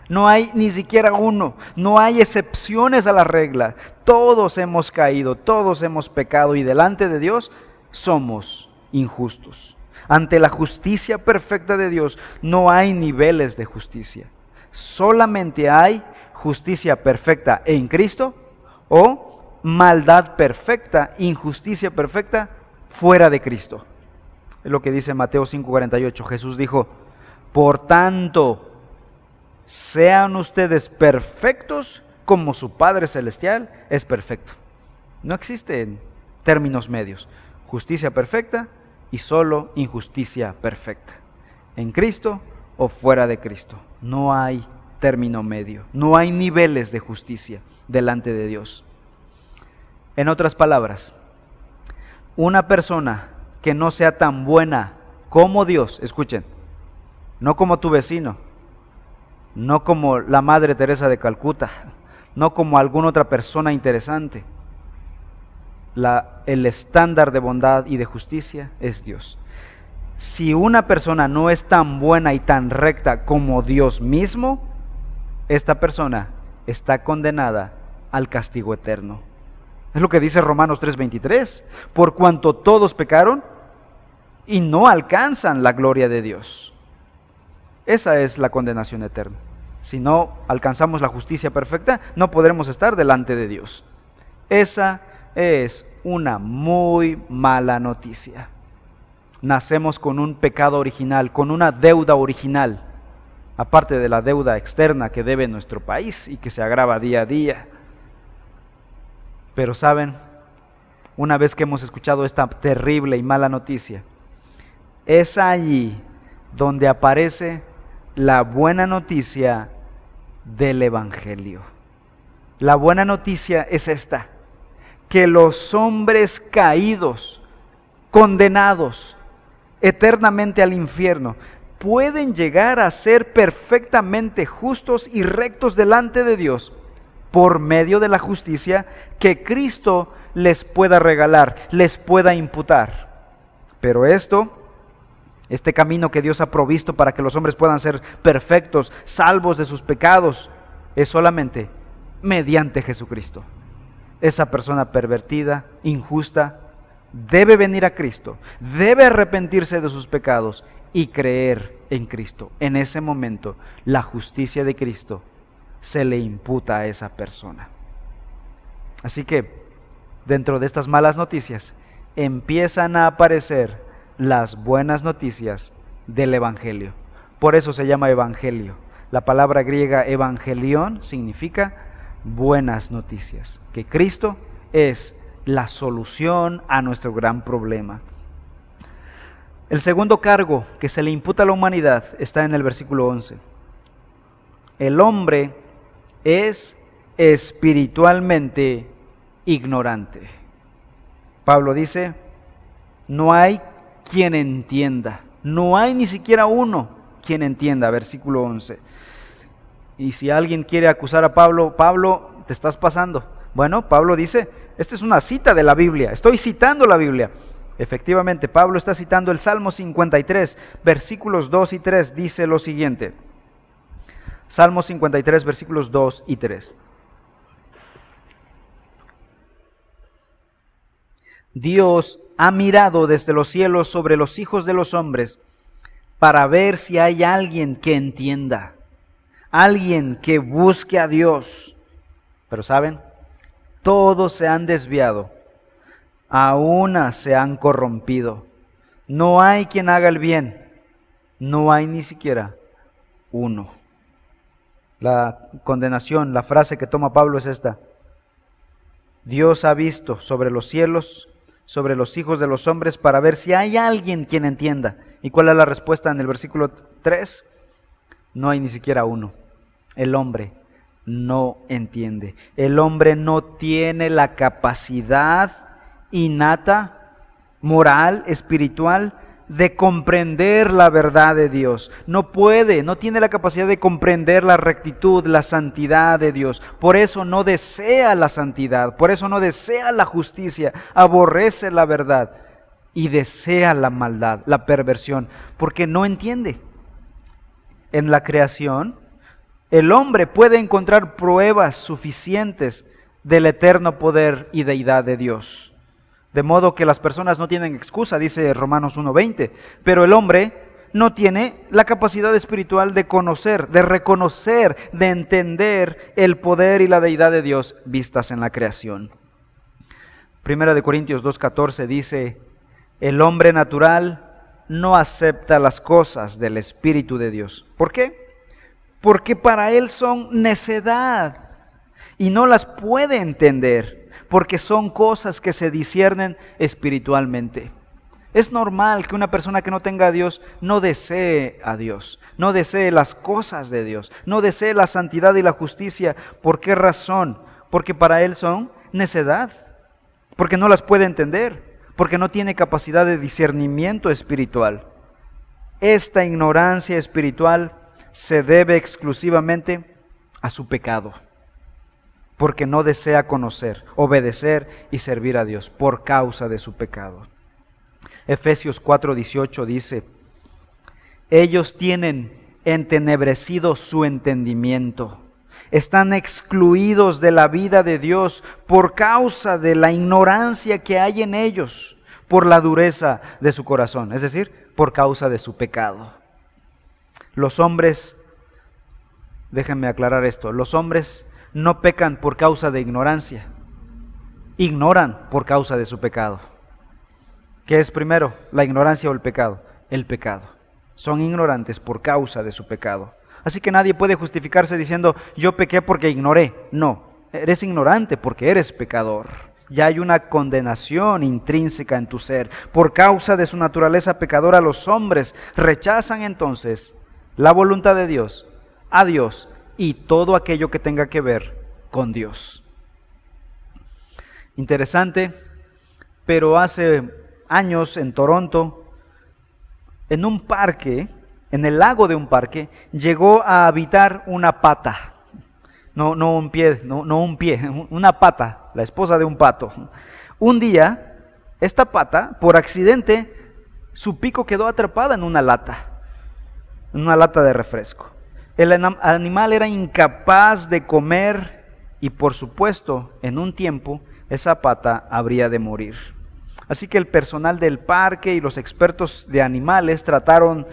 No hay ni siquiera uno, no hay excepciones a la regla. Todos hemos caído, todos hemos pecado y delante de Dios somos injustos. Ante la justicia perfecta de Dios no hay niveles de justicia. Solamente hay justicia perfecta en Cristo o maldad perfecta, injusticia perfecta fuera de Cristo. Es lo que dice Mateo 5:48. Jesús dijo, por tanto, sean ustedes perfectos como su Padre Celestial es perfecto. No existen términos medios. Justicia perfecta y solo injusticia perfecta. En Cristo o fuera de Cristo. No hay término medio. No hay niveles de justicia delante de Dios. En otras palabras, una persona que no sea tan buena como Dios, escuchen, no como tu vecino, no como la Madre Teresa de Calcuta, no como alguna otra persona interesante. El estándar de bondad y de justicia es Dios. Si una persona no es tan buena y tan recta como Dios mismo, esta persona está condenada al castigo eterno. Es lo que dice Romanos 3:23, por cuanto todos pecaron y no alcanzan la gloria de Dios. Esa es la condenación eterna. Si no alcanzamos la justicia perfecta, no podremos estar delante de Dios. Esa es una muy mala noticia. Nacemos con un pecado original, con una deuda original, aparte de la deuda externa que debe nuestro país y que se agrava día a día. Pero saben, una vez que hemos escuchado esta terrible y mala noticia, es allí donde aparece la buena noticia del Evangelio. La buena noticia es esta, que los hombres caídos, condenados eternamente al infierno, pueden llegar a ser perfectamente justos y rectos delante de Dios por medio de la justicia que Cristo les pueda regalar, les pueda imputar. Pero este camino que Dios ha provisto para que los hombres puedan ser perfectos, salvos de sus pecados, es solamente mediante Jesucristo. Esa persona pervertida, injusta, debe venir a Cristo, debe arrepentirse de sus pecados y creer en Cristo. En ese momento, la justicia de Cristo se le imputa a esa persona. Así que, dentro de estas malas noticias, empiezan a aparecer las buenas noticias del Evangelio. Por eso se llama Evangelio. La palabra griega evangelión significa buenas noticias, que Cristo es la solución a nuestro gran problema. El segundo cargo que se le imputa a la humanidad está en el versículo 11. El hombre es espiritualmente ignorante. Pablo dice, no hay quien entienda, no hay ni siquiera uno quien entienda, versículo 11. Y si alguien quiere acusar a Pablo, Pablo, te estás pasando. Bueno, Pablo dice, esta es una cita de la Biblia, estoy citando la Biblia. Efectivamente, Pablo está citando el Salmo 53, versículos 2 y 3, dice lo siguiente. Salmo 53, versículos 2 y 3. Dios ha mirado desde los cielos sobre los hijos de los hombres para ver si hay alguien que entienda, alguien que busque a Dios. Pero ¿saben? Todos se han desviado, a una se han corrompido. No hay quien haga el bien, no hay ni siquiera uno. La condenación, la frase que toma Pablo es esta: Dios ha visto sobre los cielos, sobre los hijos de los hombres, para ver si hay alguien quien entienda. ¿Y cuál es la respuesta en el versículo 3? No hay ni siquiera uno. El hombre no entiende. El hombre no tiene la capacidad innata, moral, espiritual, de comprender la verdad de Dios. No puede, no tiene la capacidad de comprender la rectitud, la santidad de Dios. Por eso no desea la santidad, por eso no desea la justicia, aborrece la verdad y desea la maldad, la perversión, porque no entiende. En la creación, el hombre puede encontrar pruebas suficientes del eterno poder y deidad de Dios. De modo que las personas no tienen excusa, dice Romanos 1:20, pero el hombre no tiene la capacidad espiritual de conocer, de reconocer, de entender el poder y la deidad de Dios vistas en la creación. Primera de Corintios 2:14 dice, el hombre natural no acepta las cosas del Espíritu de Dios. ¿Por qué? Porque para él son necedad y no las puede entender, porque son cosas que se disciernen espiritualmente. Es normal que una persona que no tenga a Dios no desee a Dios, no desee las cosas de Dios, no desee la santidad y la justicia. ¿Por qué razón? Porque para él son necedad, porque no las puede entender, porque no tiene capacidad de discernimiento espiritual. Esta ignorancia espiritual se debe exclusivamente a su pecado, porque no desea conocer, obedecer y servir a Dios por causa de su pecado. Efesios 4:18 dice, ellos tienen entenebrecido su entendimiento, están excluidos de la vida de Dios por causa de la ignorancia que hay en ellos, por la dureza de su corazón, es decir, por causa de su pecado. Los hombres, déjenme aclarar esto, los hombres no pecan por causa de ignorancia, ignoran por causa de su pecado. ¿Qué es primero, la ignorancia o el pecado? El pecado. Son ignorantes por causa de su pecado. Así que nadie puede justificarse diciendo, yo pequé porque ignoré. No, eres ignorante porque eres pecador. Ya hay una condenación intrínseca en tu ser. Por causa de su naturaleza pecadora, los hombres rechazan entonces la voluntad de Dios, a Dios, y todo aquello que tenga que ver con Dios. Interesante, pero hace años en Toronto, en un parque, en el lago de un parque, llegó a habitar una pata. no un pie, una pata, la esposa de un pato. Un día, esta pata, por accidente, su pico quedó atrapada en una lata de refresco. El animal era incapaz de comer y, por supuesto, en un tiempo, esa pata habría de morir. Así que el personal del parque y los expertos de animales trataron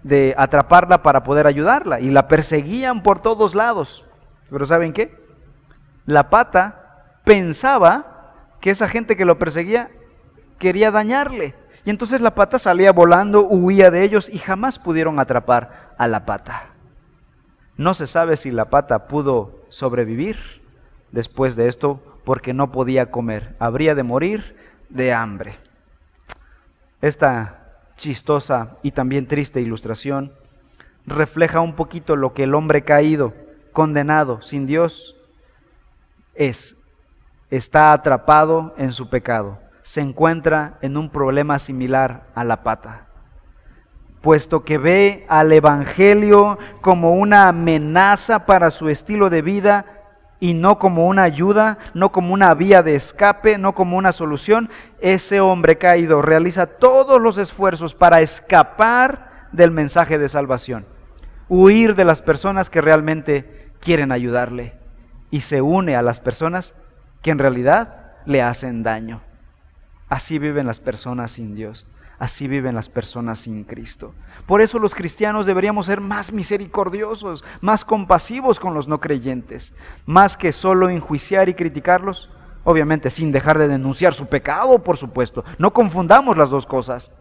de atraparla para poder ayudarla y la perseguían por todos lados. Pero ¿saben qué? La pata pensaba que esa gente que lo perseguía quería dañarle. Y entonces la pata salía volando, huía de ellos y jamás pudieron atrapar a la pata. No se sabe si la pata pudo sobrevivir después de esto porque no podía comer. Habría de morir de hambre. Esta chistosa y también triste ilustración refleja un poquito lo que el hombre caído, condenado, sin Dios, está atrapado en su pecado. Se encuentra en un problema similar a la pata, puesto que ve al evangelio como una amenaza para su estilo de vida y no como una ayuda, no como una vía de escape, no como una solución. Ese hombre caído realiza todos los esfuerzos para escapar del mensaje de salvación, huir de las personas que realmente quieren ayudarle, y se une a las personas que en realidad le hacen daño. Así viven las personas sin Dios, así viven las personas sin Cristo. Por eso los cristianos deberíamos ser más misericordiosos, más compasivos con los no creyentes, más que solo enjuiciar y criticarlos, obviamente sin dejar de denunciar su pecado, por supuesto. No confundamos las dos cosas.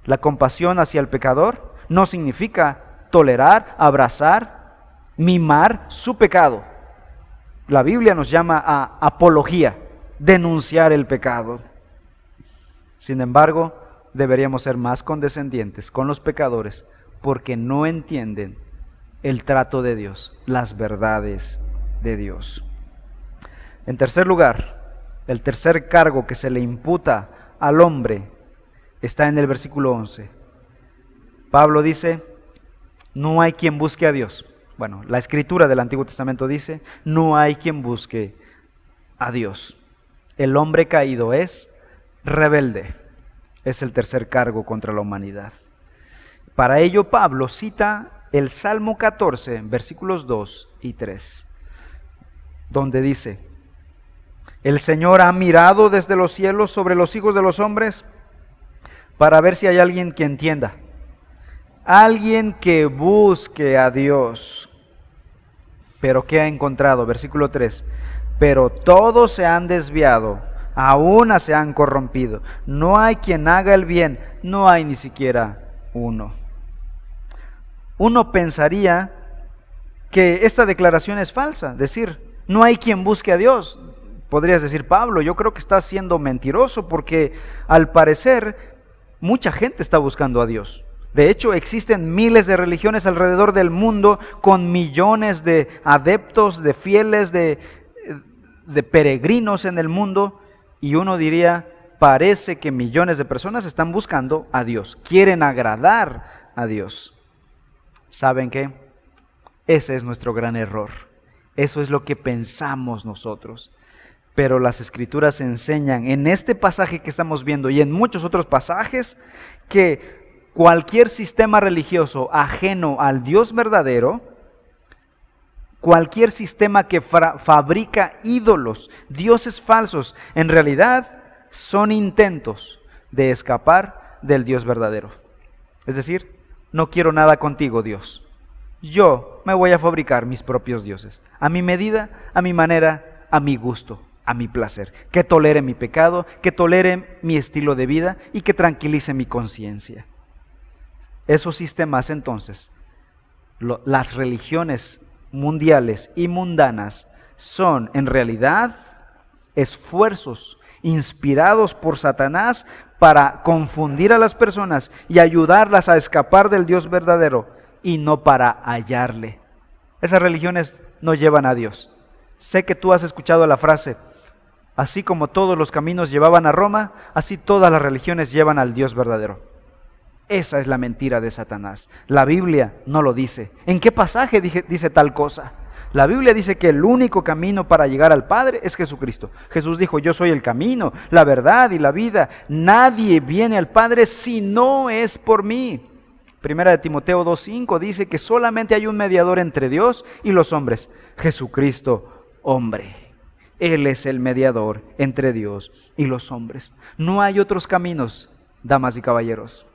La compasión hacia el pecador no significa tolerar, abrazar, mimar su pecado. La Biblia nos llama a apología, denunciar el pecado. Sin embargo, deberíamos ser más condescendientes con los pecadores porque no entienden el trato de Dios, las verdades de Dios. En tercer lugar, el tercer cargo que se le imputa al hombre está en el versículo 11. Pablo dice, no hay quien busque a Dios. Bueno, la escritura del Antiguo Testamento dice, no hay quien busque a Dios. El hombre caído es rebelde. Es el tercer cargo contra la humanidad. Para ello Pablo cita el Salmo 14, versículos 2 y 3, donde dice, el Señor ha mirado desde los cielos sobre los hijos de los hombres para ver si hay alguien que entienda, alguien que busque a Dios. Pero ¿qué ha encontrado? Versículo 3, pero todos se han desviado, a una se han corrompido, no hay quien haga el bien, no hay ni siquiera uno. Uno pensaría que esta declaración es falsa, decir, no hay quien busque a Dios. Podrías decir, Pablo, yo creo que estás siendo mentiroso porque al parecer mucha gente está buscando a Dios. De hecho, existen miles de religiones alrededor del mundo con millones de adeptos, de fieles, de peregrinos en el mundo. Y uno diría, parece que millones de personas están buscando a Dios, quieren agradar a Dios. ¿Saben qué? Ese es nuestro gran error. Eso es lo que pensamos nosotros. Pero las Escrituras enseñan en este pasaje que estamos viendo y en muchos otros pasajes que cualquier sistema religioso ajeno al Dios verdadero, cualquier sistema que fabrica ídolos, dioses falsos, en realidad son intentos de escapar del Dios verdadero. Es decir, no quiero nada contigo, Dios. Yo me voy a fabricar mis propios dioses, a mi medida, a mi manera, a mi gusto, a mi placer, que tolere mi pecado, que tolere mi estilo de vida y que tranquilice mi conciencia. Esos sistemas entonces, las religiones mundiales y mundanas son en realidad esfuerzos inspirados por Satanás para confundir a las personas y ayudarlas a escapar del Dios verdadero y no para hallarle. Esas religiones no llevan a Dios. Sé que tú has escuchado la frase, así como todos los caminos llevaban a Roma, así todas las religiones llevan al Dios verdadero. Esa es la mentira de Satanás. La Biblia no lo dice. ¿En qué pasaje dice tal cosa? La Biblia dice que el único camino para llegar al Padre es Jesucristo. Jesús dijo, yo soy el camino, la verdad y la vida. Nadie viene al Padre si no es por mí. Primera de Timoteo 2:5 dice que solamente hay un mediador entre Dios y los hombres, Jesucristo, hombre. Él es el mediador entre Dios y los hombres. No hay otros caminos, damas y caballeros.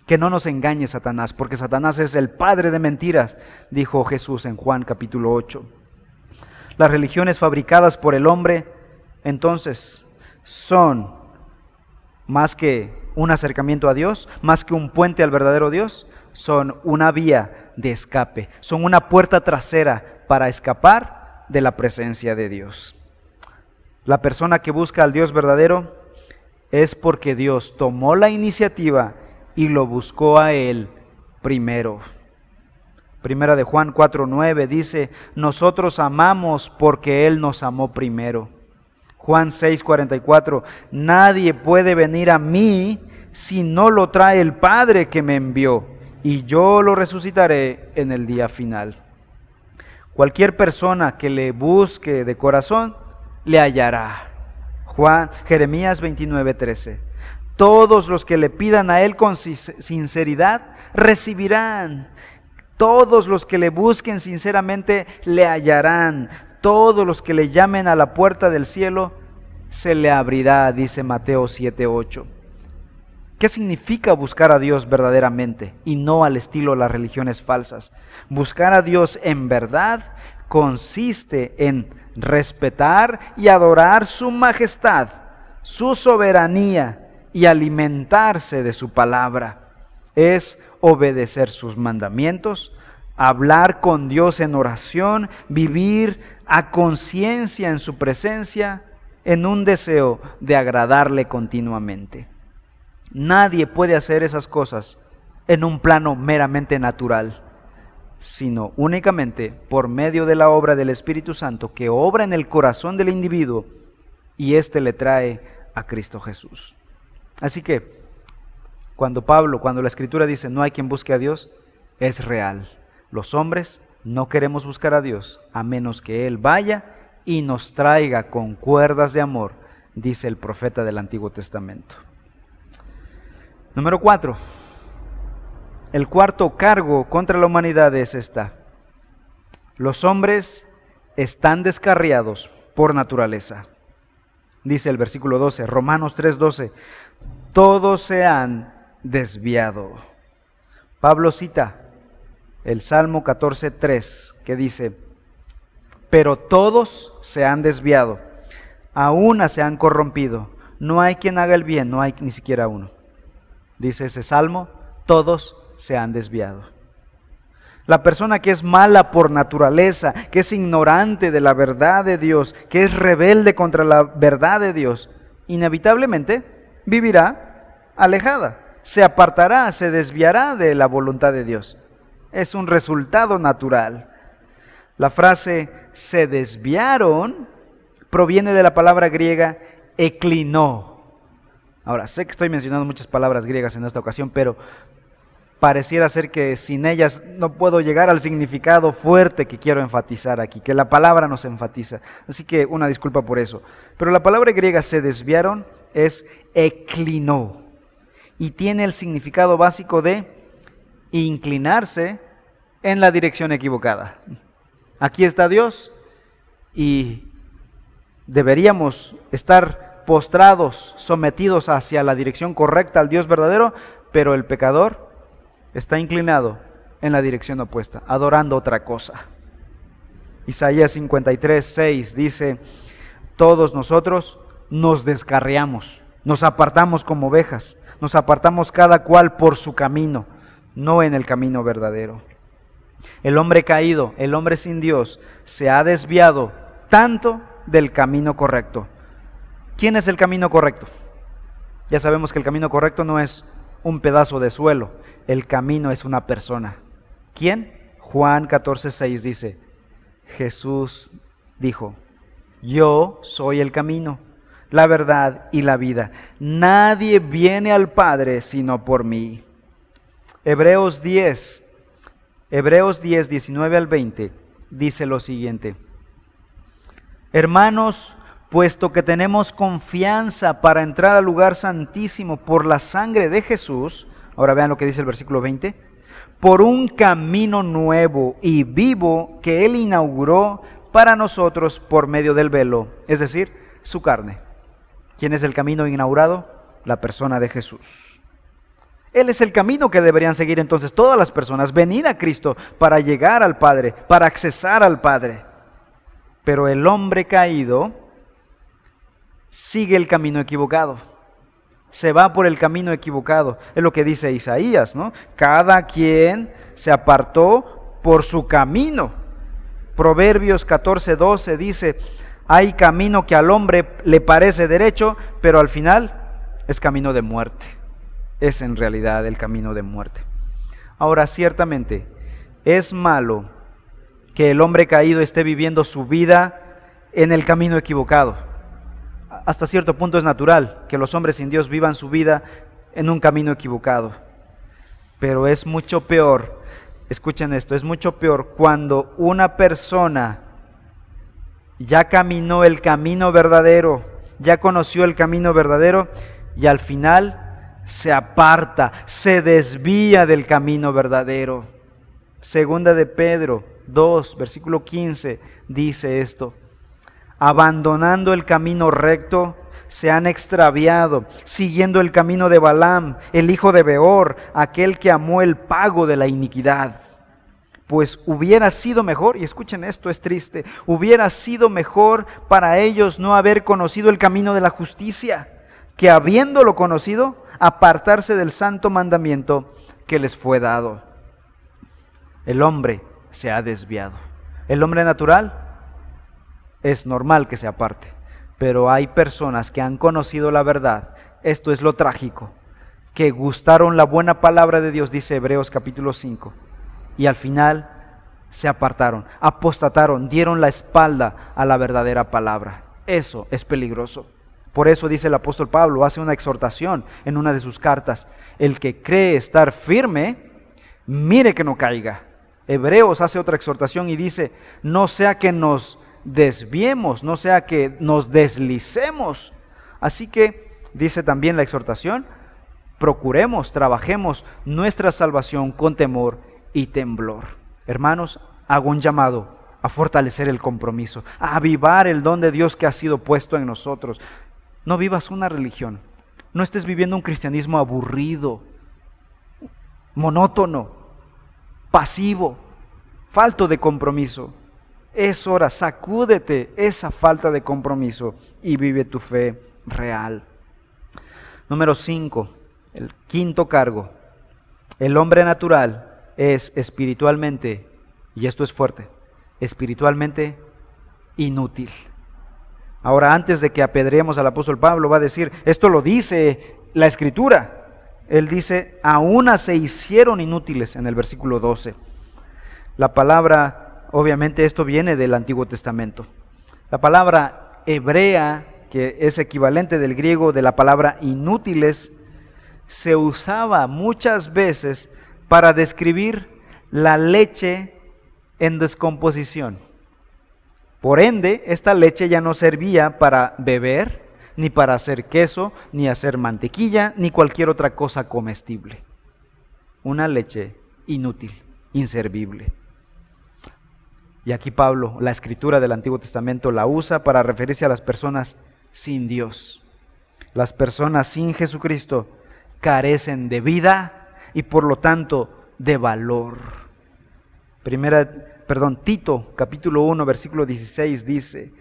Que no nos engañe Satanás, porque Satanás es el padre de mentiras, dijo Jesús en Juan capítulo 8. Las religiones fabricadas por el hombre, entonces, son más que un acercamiento a Dios, más que un puente al verdadero Dios, son una vía de escape, son una puerta trasera para escapar de la presencia de Dios. La persona que busca al Dios verdadero es porque Dios tomó la iniciativa y lo buscó a Él primero. Primera de Juan 4:9 dice, nosotros amamos porque Él nos amó primero. Juan 6:44, nadie puede venir a mí si no lo trae el Padre que me envió, y yo lo resucitaré en el día final. Cualquier persona que le busque de corazón, le hallará. Jeremías 29:13. Todos los que le pidan a Él con sinceridad, recibirán. Todos los que le busquen sinceramente, le hallarán. Todos los que le llamen a la puerta del cielo, se le abrirá, dice Mateo 7:8. ¿Qué significa buscar a Dios verdaderamente y no al estilo de las religiones falsas? Buscar a Dios en verdad consiste en respetar y adorar su majestad, su soberanía y alimentarse de su palabra. Es obedecer sus mandamientos, hablar con Dios en oración, vivir a conciencia en su presencia, en un deseo de agradarle continuamente. Nadie puede hacer esas cosas en un plano meramente natural, sino únicamente por medio de la obra del Espíritu Santo que obra en el corazón del individuo y éste le trae a Cristo Jesús. Así que cuando la Escritura dice no hay quien busque a Dios, es real. Los hombres no queremos buscar a Dios a menos que Él vaya y nos traiga con cuerdas de amor, dice el profeta del Antiguo Testamento. Número 4. El cuarto cargo contra la humanidad es esta. Los hombres están descarriados por naturaleza. Dice el versículo 12, Romanos 3:12, todos se han desviado. Pablo cita el Salmo 14:3 que dice, pero todos se han desviado, a una se han corrompido, no hay quien haga el bien, no hay ni siquiera uno. Dice ese Salmo, todos se han desviado. La persona que es mala por naturaleza, que es ignorante de la verdad de Dios, que es rebelde contra la verdad de Dios, inevitablemente vivirá alejada, se apartará, se desviará de la voluntad de Dios. Es un resultado natural. La frase se desviaron proviene de la palabra griega eklinó. Ahora, sé que estoy mencionando muchas palabras griegas en esta ocasión, pero pareciera ser que sin ellas no puedo llegar al significado fuerte que quiero enfatizar aquí, que la palabra nos enfatiza. Así que una disculpa por eso. Pero la palabra griega se desviaron es eklinó y tiene el significado básico de inclinarse en la dirección equivocada. Aquí está Dios y deberíamos estar postrados, sometidos hacia la dirección correcta al Dios verdadero, pero el pecador está inclinado en la dirección opuesta, adorando otra cosa. Isaías 53:6 dice, todos nosotros nos descarriamos, nos apartamos como ovejas, nos apartamos cada cual por su camino, no en el camino verdadero. El hombre caído, el hombre sin Dios, se ha desviado tanto del camino correcto. ¿Quién es el camino correcto? Ya sabemos que el camino correcto no es un pedazo de suelo, el camino es una persona. ¿Quién? Juan 14:6 dice, Jesús dijo, yo soy el camino, la verdad y la vida. Nadie viene al Padre sino por mí. Hebreos 10, 19 al 20, dice lo siguiente: hermanos, puesto que tenemos confianza para entrar al lugar santísimo por la sangre de Jesús, ahora vean lo que dice el versículo 20, por un camino nuevo y vivo que Él inauguró para nosotros por medio del velo, es decir, su carne. ¿Quién es el camino inaugurado? La persona de Jesús. Él es el camino que deberían seguir entonces todas las personas, venir a Cristo para llegar al Padre, para accesar al Padre. Pero el hombre caído sigue el camino equivocado, se va por el camino equivocado. Es lo que dice Isaías, ¿no? Cada quien se apartó por su camino. Proverbios 14:12 dice: hay camino que al hombre le parece derecho, pero al final es camino de muerte. Es en realidad el camino de muerte. Ahora, ciertamente, es malo que el hombre caído esté viviendo su vida en el camino equivocado. Hasta cierto punto es natural que los hombres sin Dios vivan su vida en un camino equivocado. Pero es mucho peor, escuchen esto, es mucho peor cuando una persona ya caminó el camino verdadero, ya conoció el camino verdadero y al final se aparta, se desvía del camino verdadero. Segunda de Pedro 2, versículo 15 dice esto: abandonando el camino recto, se han extraviado, siguiendo el camino de Balaam, el hijo de Beor, aquel que amó el pago de la iniquidad. Pues hubiera sido mejor, y escuchen esto, es triste, hubiera sido mejor para ellos no haber conocido el camino de la justicia, que habiéndolo conocido, apartarse del santo mandamiento que les fue dado. El hombre se ha desviado. El hombre natural es normal que se aparte, pero hay personas que han conocido la verdad. Esto es lo trágico, que gustaron la buena palabra de Dios, dice Hebreos capítulo 5, y al final se apartaron, apostataron, dieron la espalda a la verdadera palabra. Eso es peligroso. Por eso dice el apóstol Pablo, hace una exhortación en una de sus cartas: el que cree estar firme, mire que no caiga. Hebreos hace otra exhortación y dice: no sea que nos desviemos, no sea que nos deslicemos. Así que dice también la exhortación: procuremos, trabajemos nuestra salvación con temor y temblor. Hermanos, hago un llamado a fortalecer el compromiso, a avivar el don de Dios que ha sido puesto en nosotros. No vivas una religión, no estés viviendo un cristianismo aburrido, monótono, pasivo, falto de compromiso. Es hora, sacúdete esa falta de compromiso y vive tu fe real. Número 5, el quinto cargo. El hombre natural es espiritualmente, y esto es fuerte, espiritualmente inútil. Ahora, antes de que apedreemos al apóstol Pablo, va a decir, esto lo dice la Escritura. Él dice, aún se hicieron inútiles en el versículo 12. La palabra, obviamente esto viene del Antiguo Testamento. La palabra hebrea, que es equivalente del griego de la palabra inútiles, se usaba muchas veces para describir la leche en descomposición. Por ende, esta leche ya no servía para beber, ni para hacer queso, ni hacer mantequilla, ni cualquier otra cosa comestible. Una leche inútil, inservible. Y aquí Pablo, la escritura del Antiguo Testamento, la usa para referirse a las personas sin Dios. Las personas sin Jesucristo carecen de vida y por lo tanto de valor. Tito capítulo 1 versículo 16 dice: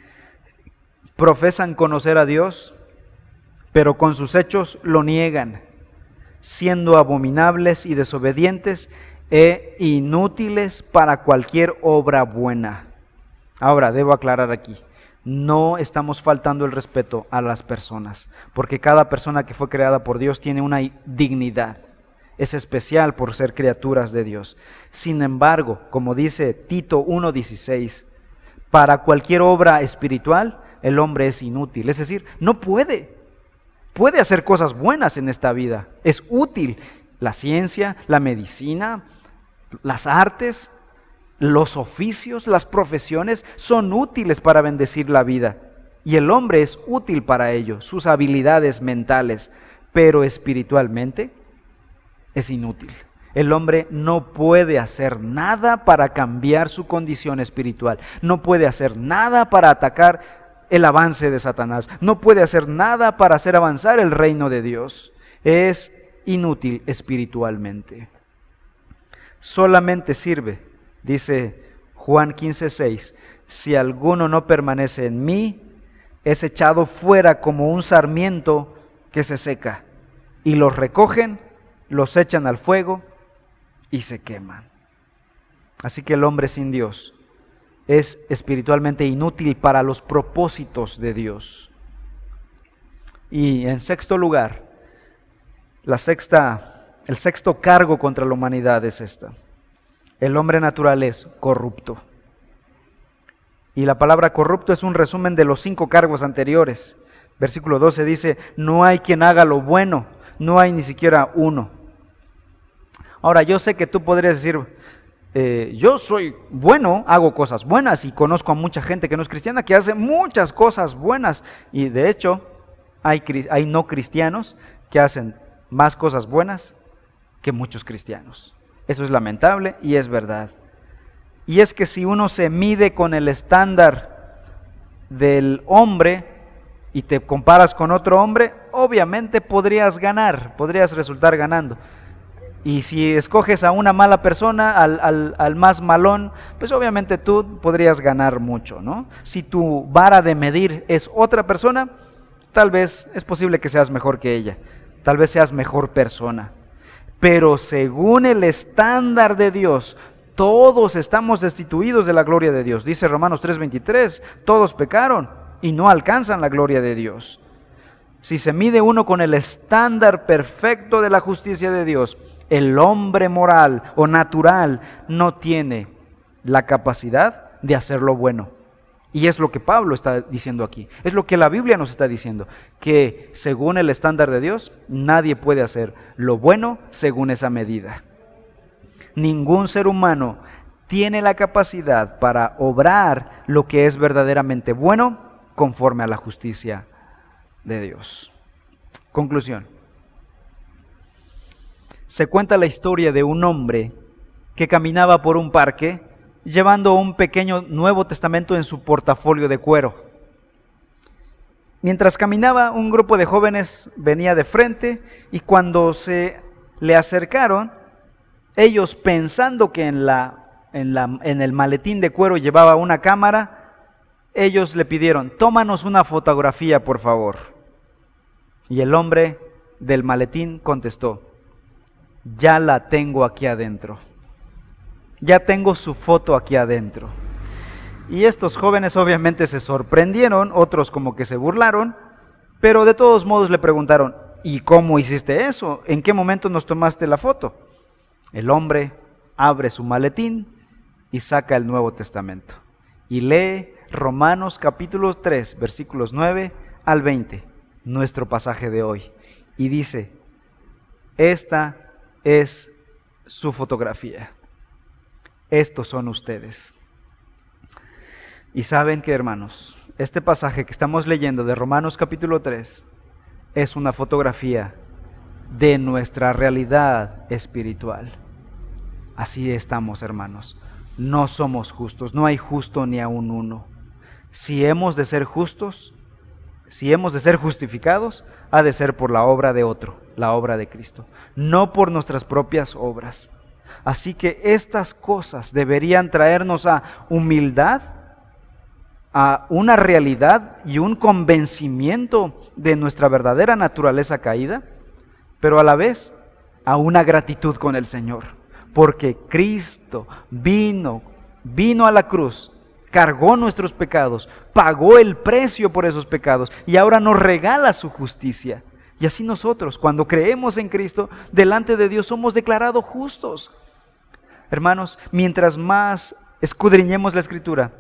profesan conocer a Dios, pero con sus hechos lo niegan, siendo abominables y desobedientes e inútiles para cualquier obra buena. Ahora, debo aclarar aquí, no estamos faltando el respeto a las personas, porque cada persona que fue creada por Dios tiene una dignidad, es especial por ser criaturas de Dios. Sin embargo, como dice Tito 1:16, para cualquier obra espiritual el hombre es inútil, es decir, no puede hacer cosas buenas en esta vida, es útil la ciencia, la medicina, las artes, los oficios, las profesiones son útiles para bendecir la vida. Y el hombre es útil para ello, sus habilidades mentales, pero espiritualmente es inútil. El hombre no puede hacer nada para cambiar su condición espiritual, no puede hacer nada para atacar el avance de Satanás, no puede hacer nada para hacer avanzar el reino de Dios. Es inútil espiritualmente. Solamente sirve, dice Juan 15:6, si alguno no permanece en mí, es echado fuera como un sarmiento que se seca, y los recogen, los echan al fuego y se queman. Así que el hombre sin Dios es espiritualmente inútil para los propósitos de Dios. Y en sexto lugar, el sexto cargo contra la humanidad es esta: el hombre natural es corrupto. Y la palabra corrupto es un resumen de los 5 cargos anteriores. Versículo 12 dice, no hay quien haga lo bueno, no hay ni siquiera uno. Ahora, yo sé que tú podrías decir, yo soy bueno, hago cosas buenas, y conozco a mucha gente que no es cristiana que hace muchas cosas buenas, y de hecho hay no cristianos que hacen más cosas buenas que muchos cristianos. Eso es lamentable y es verdad. Y es que si uno se mide con el estándar del hombre y te comparas con otro hombre, obviamente podrías ganar, podrías resultar ganando. Y si escoges a una mala persona, al más malón, pues obviamente tú podrías ganar mucho, ¿no? Si tu vara de medir es otra persona, tal vez es posible que seas mejor que ella, tal vez seas mejor persona. Pero según el estándar de Dios, todos estamos destituidos de la gloria de Dios. Dice Romanos 3:23, todos pecaron y no alcanzan la gloria de Dios. Si se mide uno con el estándar perfecto de la justicia de Dios, el hombre moral o natural no tiene la capacidad de hacer lo bueno. Y es lo que Pablo está diciendo aquí, es lo que la Biblia nos está diciendo, que según el estándar de Dios, nadie puede hacer lo bueno según esa medida. Ningún ser humano tiene la capacidad para obrar lo que es verdaderamente bueno conforme a la justicia de Dios. Conclusión. Se cuenta la historia de un hombre que caminaba por un parque llevando un pequeño Nuevo Testamento en su portafolio de cuero. Mientras caminaba, un grupo de jóvenes venía de frente y cuando se le acercaron, ellos pensando que en el maletín de cuero llevaba una cámara, ellos le pidieron, tómanos una fotografía por favor. Y el hombre del maletín contestó, ya la tengo aquí adentro. Ya tengo su foto aquí adentro. Y estos jóvenes obviamente se sorprendieron, otros como que se burlaron, pero de todos modos le preguntaron, ¿y cómo hiciste eso? ¿En qué momento nos tomaste la foto? El hombre abre su maletín y saca el Nuevo Testamento y lee Romanos capítulo 3, versículos 9 al 20, nuestro pasaje de hoy, y dice, esta es su fotografía. Estos son ustedes. Y saben que, hermanos, este pasaje que estamos leyendo de Romanos capítulo 3 es una fotografía de nuestra realidad espiritual. Así estamos, hermanos. No somos justos, no hay justo ni aun uno. Si hemos de ser justos, si hemos de ser justificados, ha de ser por la obra de otro, la obra de Cristo, no por nuestras propias obras. Así que estas cosas deberían traernos a humildad, a una realidad y un convencimiento de nuestra verdadera naturaleza caída, pero a la vez a una gratitud con el Señor, porque Cristo vino a la cruz, cargó nuestros pecados, pagó el precio por esos pecados y ahora nos regala su justicia. Y así nosotros, cuando creemos en Cristo, delante de Dios somos declarados justos. Hermanos, mientras más escudriñemos la Escritura,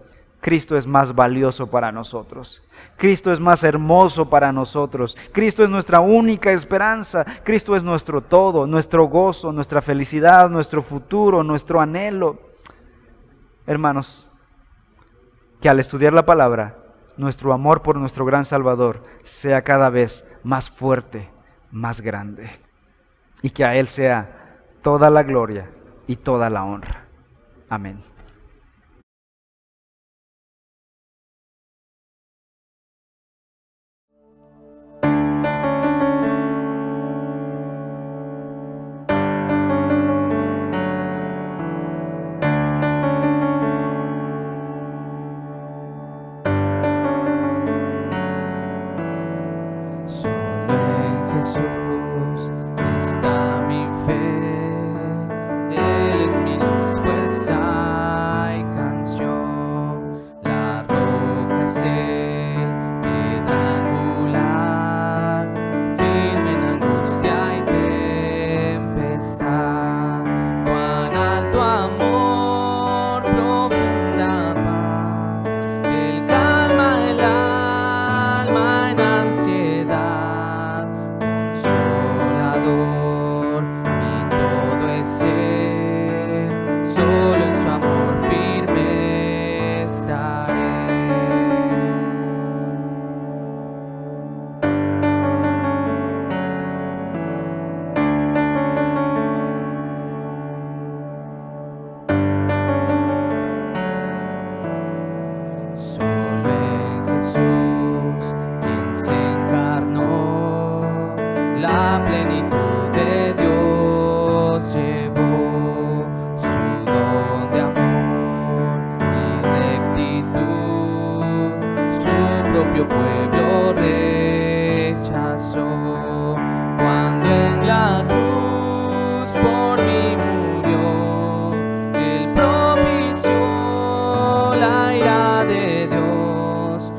Cristo es más valioso para nosotros. Cristo es más hermoso para nosotros. Cristo es nuestra única esperanza. Cristo es nuestro todo, nuestro gozo, nuestra felicidad, nuestro futuro, nuestro anhelo. hermanos, que al estudiar la palabra, nuestro amor por nuestro gran Salvador sea cada vez más fuerte, más grande, y que a Él sea toda la gloria y toda la honra. Amén. Jesús está mi fe, Él es mi luz, fuerza y canción. La roca es Él, piedra angular, firme en angustia y tempestad. Cuán alto amor, profunda paz, Él calma el alma en ansiedad. Mi todo es Él, solo en su amor firme estaré. Solo en Jesús, quien se encarnó, la plenitud de Dios llevó, su don de amor y rectitud, su propio pueblo rechazó. Cuando en la cruz por mí murió, Él propició la ira de Dios,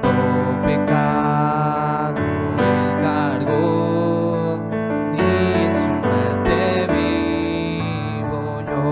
todo pecado Él cargó, y en su muerte vivo yo.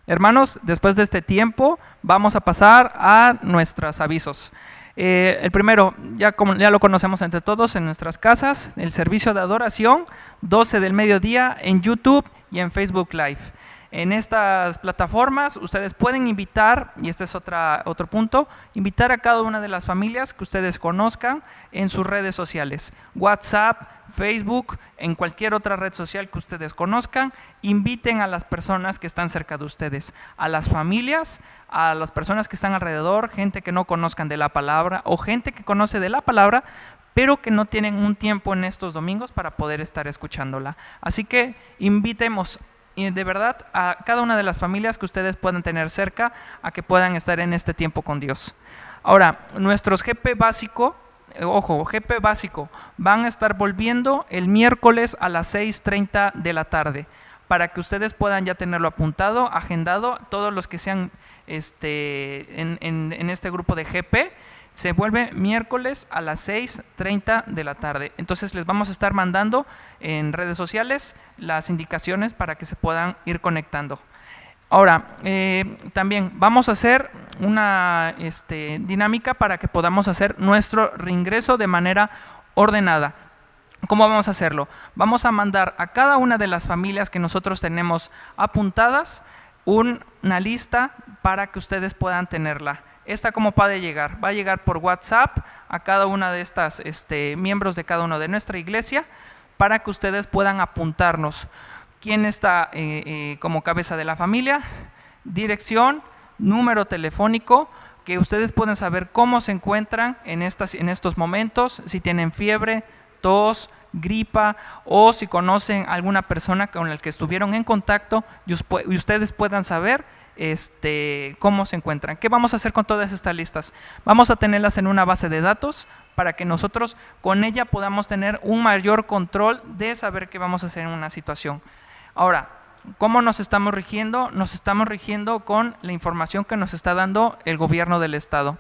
Hermanos, después de este tiempo vamos a pasar a nuestros avisos. El primero, ya lo conocemos entre todos en nuestras casas, el servicio de adoración, 12 del mediodía en YouTube y en Facebook Live. En estas plataformas ustedes pueden invitar, y este es otro punto, invitar a cada una de las familias que ustedes conozcan en sus redes sociales, WhatsApp, Facebook, en cualquier otra red social que ustedes conozcan. Inviten a las personas que están cerca de ustedes, a las familias, a las personas que están alrededor, gente que no conozcan de la palabra o gente que conoce de la palabra, pero que no tienen un tiempo en estos domingos para poder estar escuchándola. Así que invitemos de verdad a cada una de las familias que ustedes puedan tener cerca a que puedan estar en este tiempo con Dios. Ahora, nuestros GP básico, GP básico, van a estar volviendo el miércoles a las 6:30 de la tarde, para que ustedes puedan ya tenerlo apuntado, agendado. Todos los que sean en este grupo de GP, se vuelve miércoles a las 6:30 de la tarde. Entonces les vamos a estar mandando en redes sociales las indicaciones para que se puedan ir conectando. Ahora, también vamos a hacer una dinámica para que podamos hacer nuestro reingreso de manera ordenada. ¿Cómo vamos a hacerlo? Vamos a mandar a cada una de las familias que nosotros tenemos apuntadas una lista para que ustedes puedan tenerla. ¿Esta cómo puede llegar? Va a llegar por WhatsApp a cada una de estas miembros de cada uno de nuestra iglesia, para que ustedes puedan apuntarnos quién está como cabeza de la familia, dirección, número telefónico, que ustedes puedan saber cómo se encuentran en estos momentos, si tienen fiebre, tos, gripa, o si conocen alguna persona con la que estuvieron en contacto y ustedes puedan saber cómo se encuentran. ¿Qué vamos a hacer con todas estas listas? Vamos a tenerlas en una base de datos para que nosotros con ella podamos tener un mayor control de saber qué vamos a hacer en una situación. Ahora, ¿cómo nos estamos rigiendo? Nos estamos rigiendo con la información que nos está dando el gobierno del estado.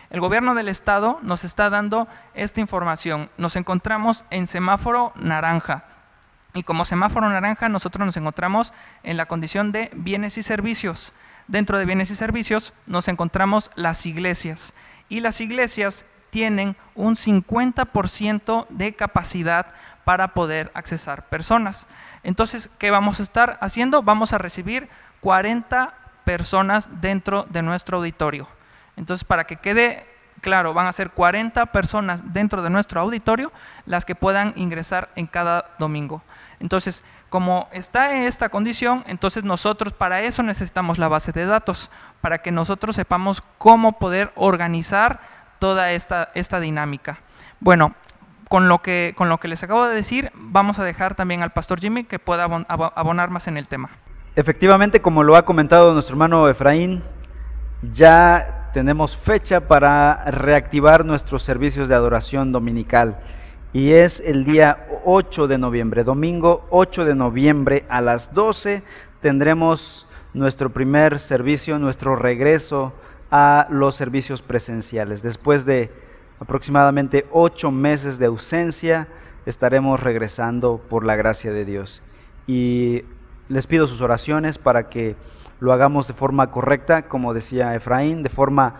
El gobierno del estado nos está dando esta información. Nos encontramos en semáforo naranja. Y como semáforo naranja, nosotros nos encontramos en la condición de bienes y servicios. Dentro de bienes y servicios nos encontramos las iglesias. Y las iglesias tienen un 50% de capacidad para poder accesar personas. Entonces, ¿qué vamos a estar haciendo? Vamos a recibir 40 personas dentro de nuestro auditorio. Entonces, para que quede claro, van a ser 40 personas dentro de nuestro auditorio las que puedan ingresar en cada domingo. Entonces, como está en esta condición, entonces nosotros para eso necesitamos la base de datos, para que nosotros sepamos cómo poder organizar toda esta dinámica. Bueno, con lo que les acabo de decir, vamos a dejar también al pastor Jimmy que pueda abonar más en el tema. Efectivamente, como lo ha comentado nuestro hermano Efraín, ya tenemos fecha para reactivar nuestros servicios de adoración dominical, y es el día 8 de noviembre, domingo 8 de noviembre a las 12 tendremos nuestro primer servicio, nuestro regreso a los servicios presenciales. Después de aproximadamente 8 meses de ausencia, estaremos regresando por la gracia de Dios. Y les pido sus oraciones para que lo hagamos de forma correcta, como decía Efraín, de forma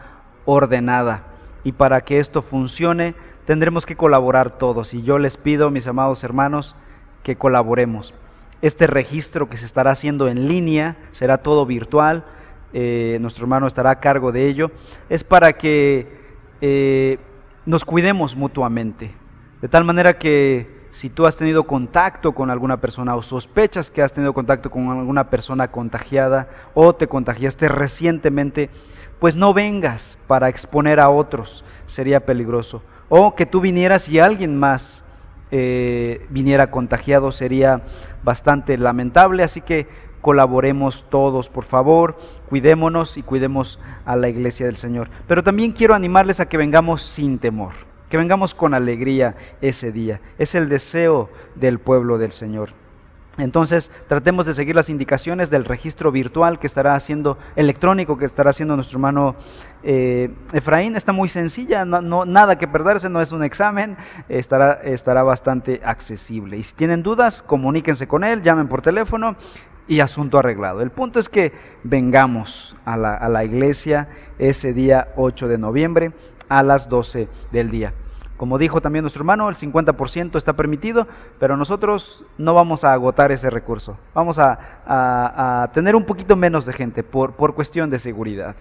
ordenada. Y para que esto funcione, tendremos que colaborar todos. Y yo les pido, mis amados hermanos, que colaboremos. Este registro que se estará haciendo en línea, será todo virtual, nuestro hermano estará a cargo de ello, es para que nos cuidemos mutuamente, de tal manera que si tú has tenido contacto con alguna persona o sospechas que has tenido contacto con alguna persona contagiada o te contagiaste recientemente, pues no vengas para exponer a otros, sería peligroso. O que tú vinieras y alguien más viniera contagiado, sería bastante lamentable. Así que colaboremos todos, por favor, cuidémonos y cuidemos a la iglesia del Señor. Pero también quiero animarles a que vengamos sin temor, que vengamos con alegría ese día. Es el deseo del pueblo del Señor. Entonces, tratemos de seguir las indicaciones del registro virtual que estará haciendo, electrónico que estará haciendo nuestro hermano Efraín. Está muy sencilla, no, nada que perderse, no es un examen, estará bastante accesible. Y si tienen dudas, comuníquense con él, llamen por teléfono y asunto arreglado. El punto es que vengamos a la iglesia ese día 8 de noviembre a las 12 del día. Como dijo también nuestro hermano, el 50% está permitido, pero nosotros no vamos a agotar ese recurso. Vamos a tener un poquito menos de gente por cuestión de seguridad.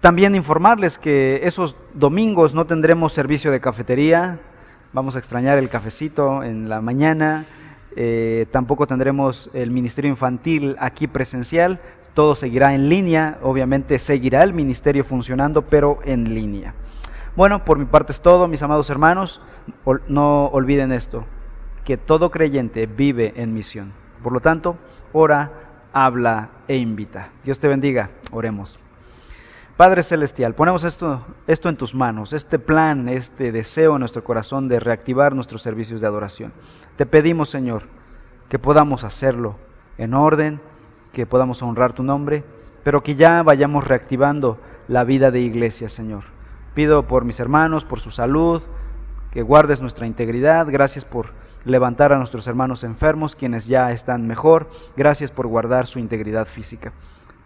También informarles que esos domingos no tendremos servicio de cafetería. Vamos a extrañar el cafecito en la mañana. Tampoco tendremos el ministerio infantil aquí presencial. Todo seguirá en línea. Obviamente seguirá el ministerio funcionando, pero en línea. Bueno, por mi parte es todo, mis amados hermanos. No olviden esto, que todo creyente vive en misión. Por lo tanto, ora, habla e invita. Dios te bendiga. Oremos. Padre Celestial, ponemos esto en tus manos, este plan, este deseo en nuestro corazón de reactivar nuestros servicios de adoración. Te pedimos, Señor, que podamos hacerlo en orden, que podamos honrar tu nombre, pero que ya vayamos reactivando la vida de iglesia, Señor. Pido por mis hermanos, por su salud, que guardes nuestra integridad. Gracias por levantar a nuestros hermanos enfermos, quienes ya están mejor. Gracias por guardar su integridad física.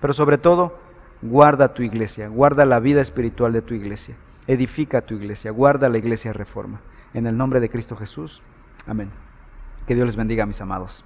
Pero sobre todo, guarda tu iglesia, guarda la vida espiritual de tu iglesia, edifica tu iglesia, guarda la iglesia Reforma. En el nombre de Cristo Jesús, amén. Que Dios les bendiga, mis amados.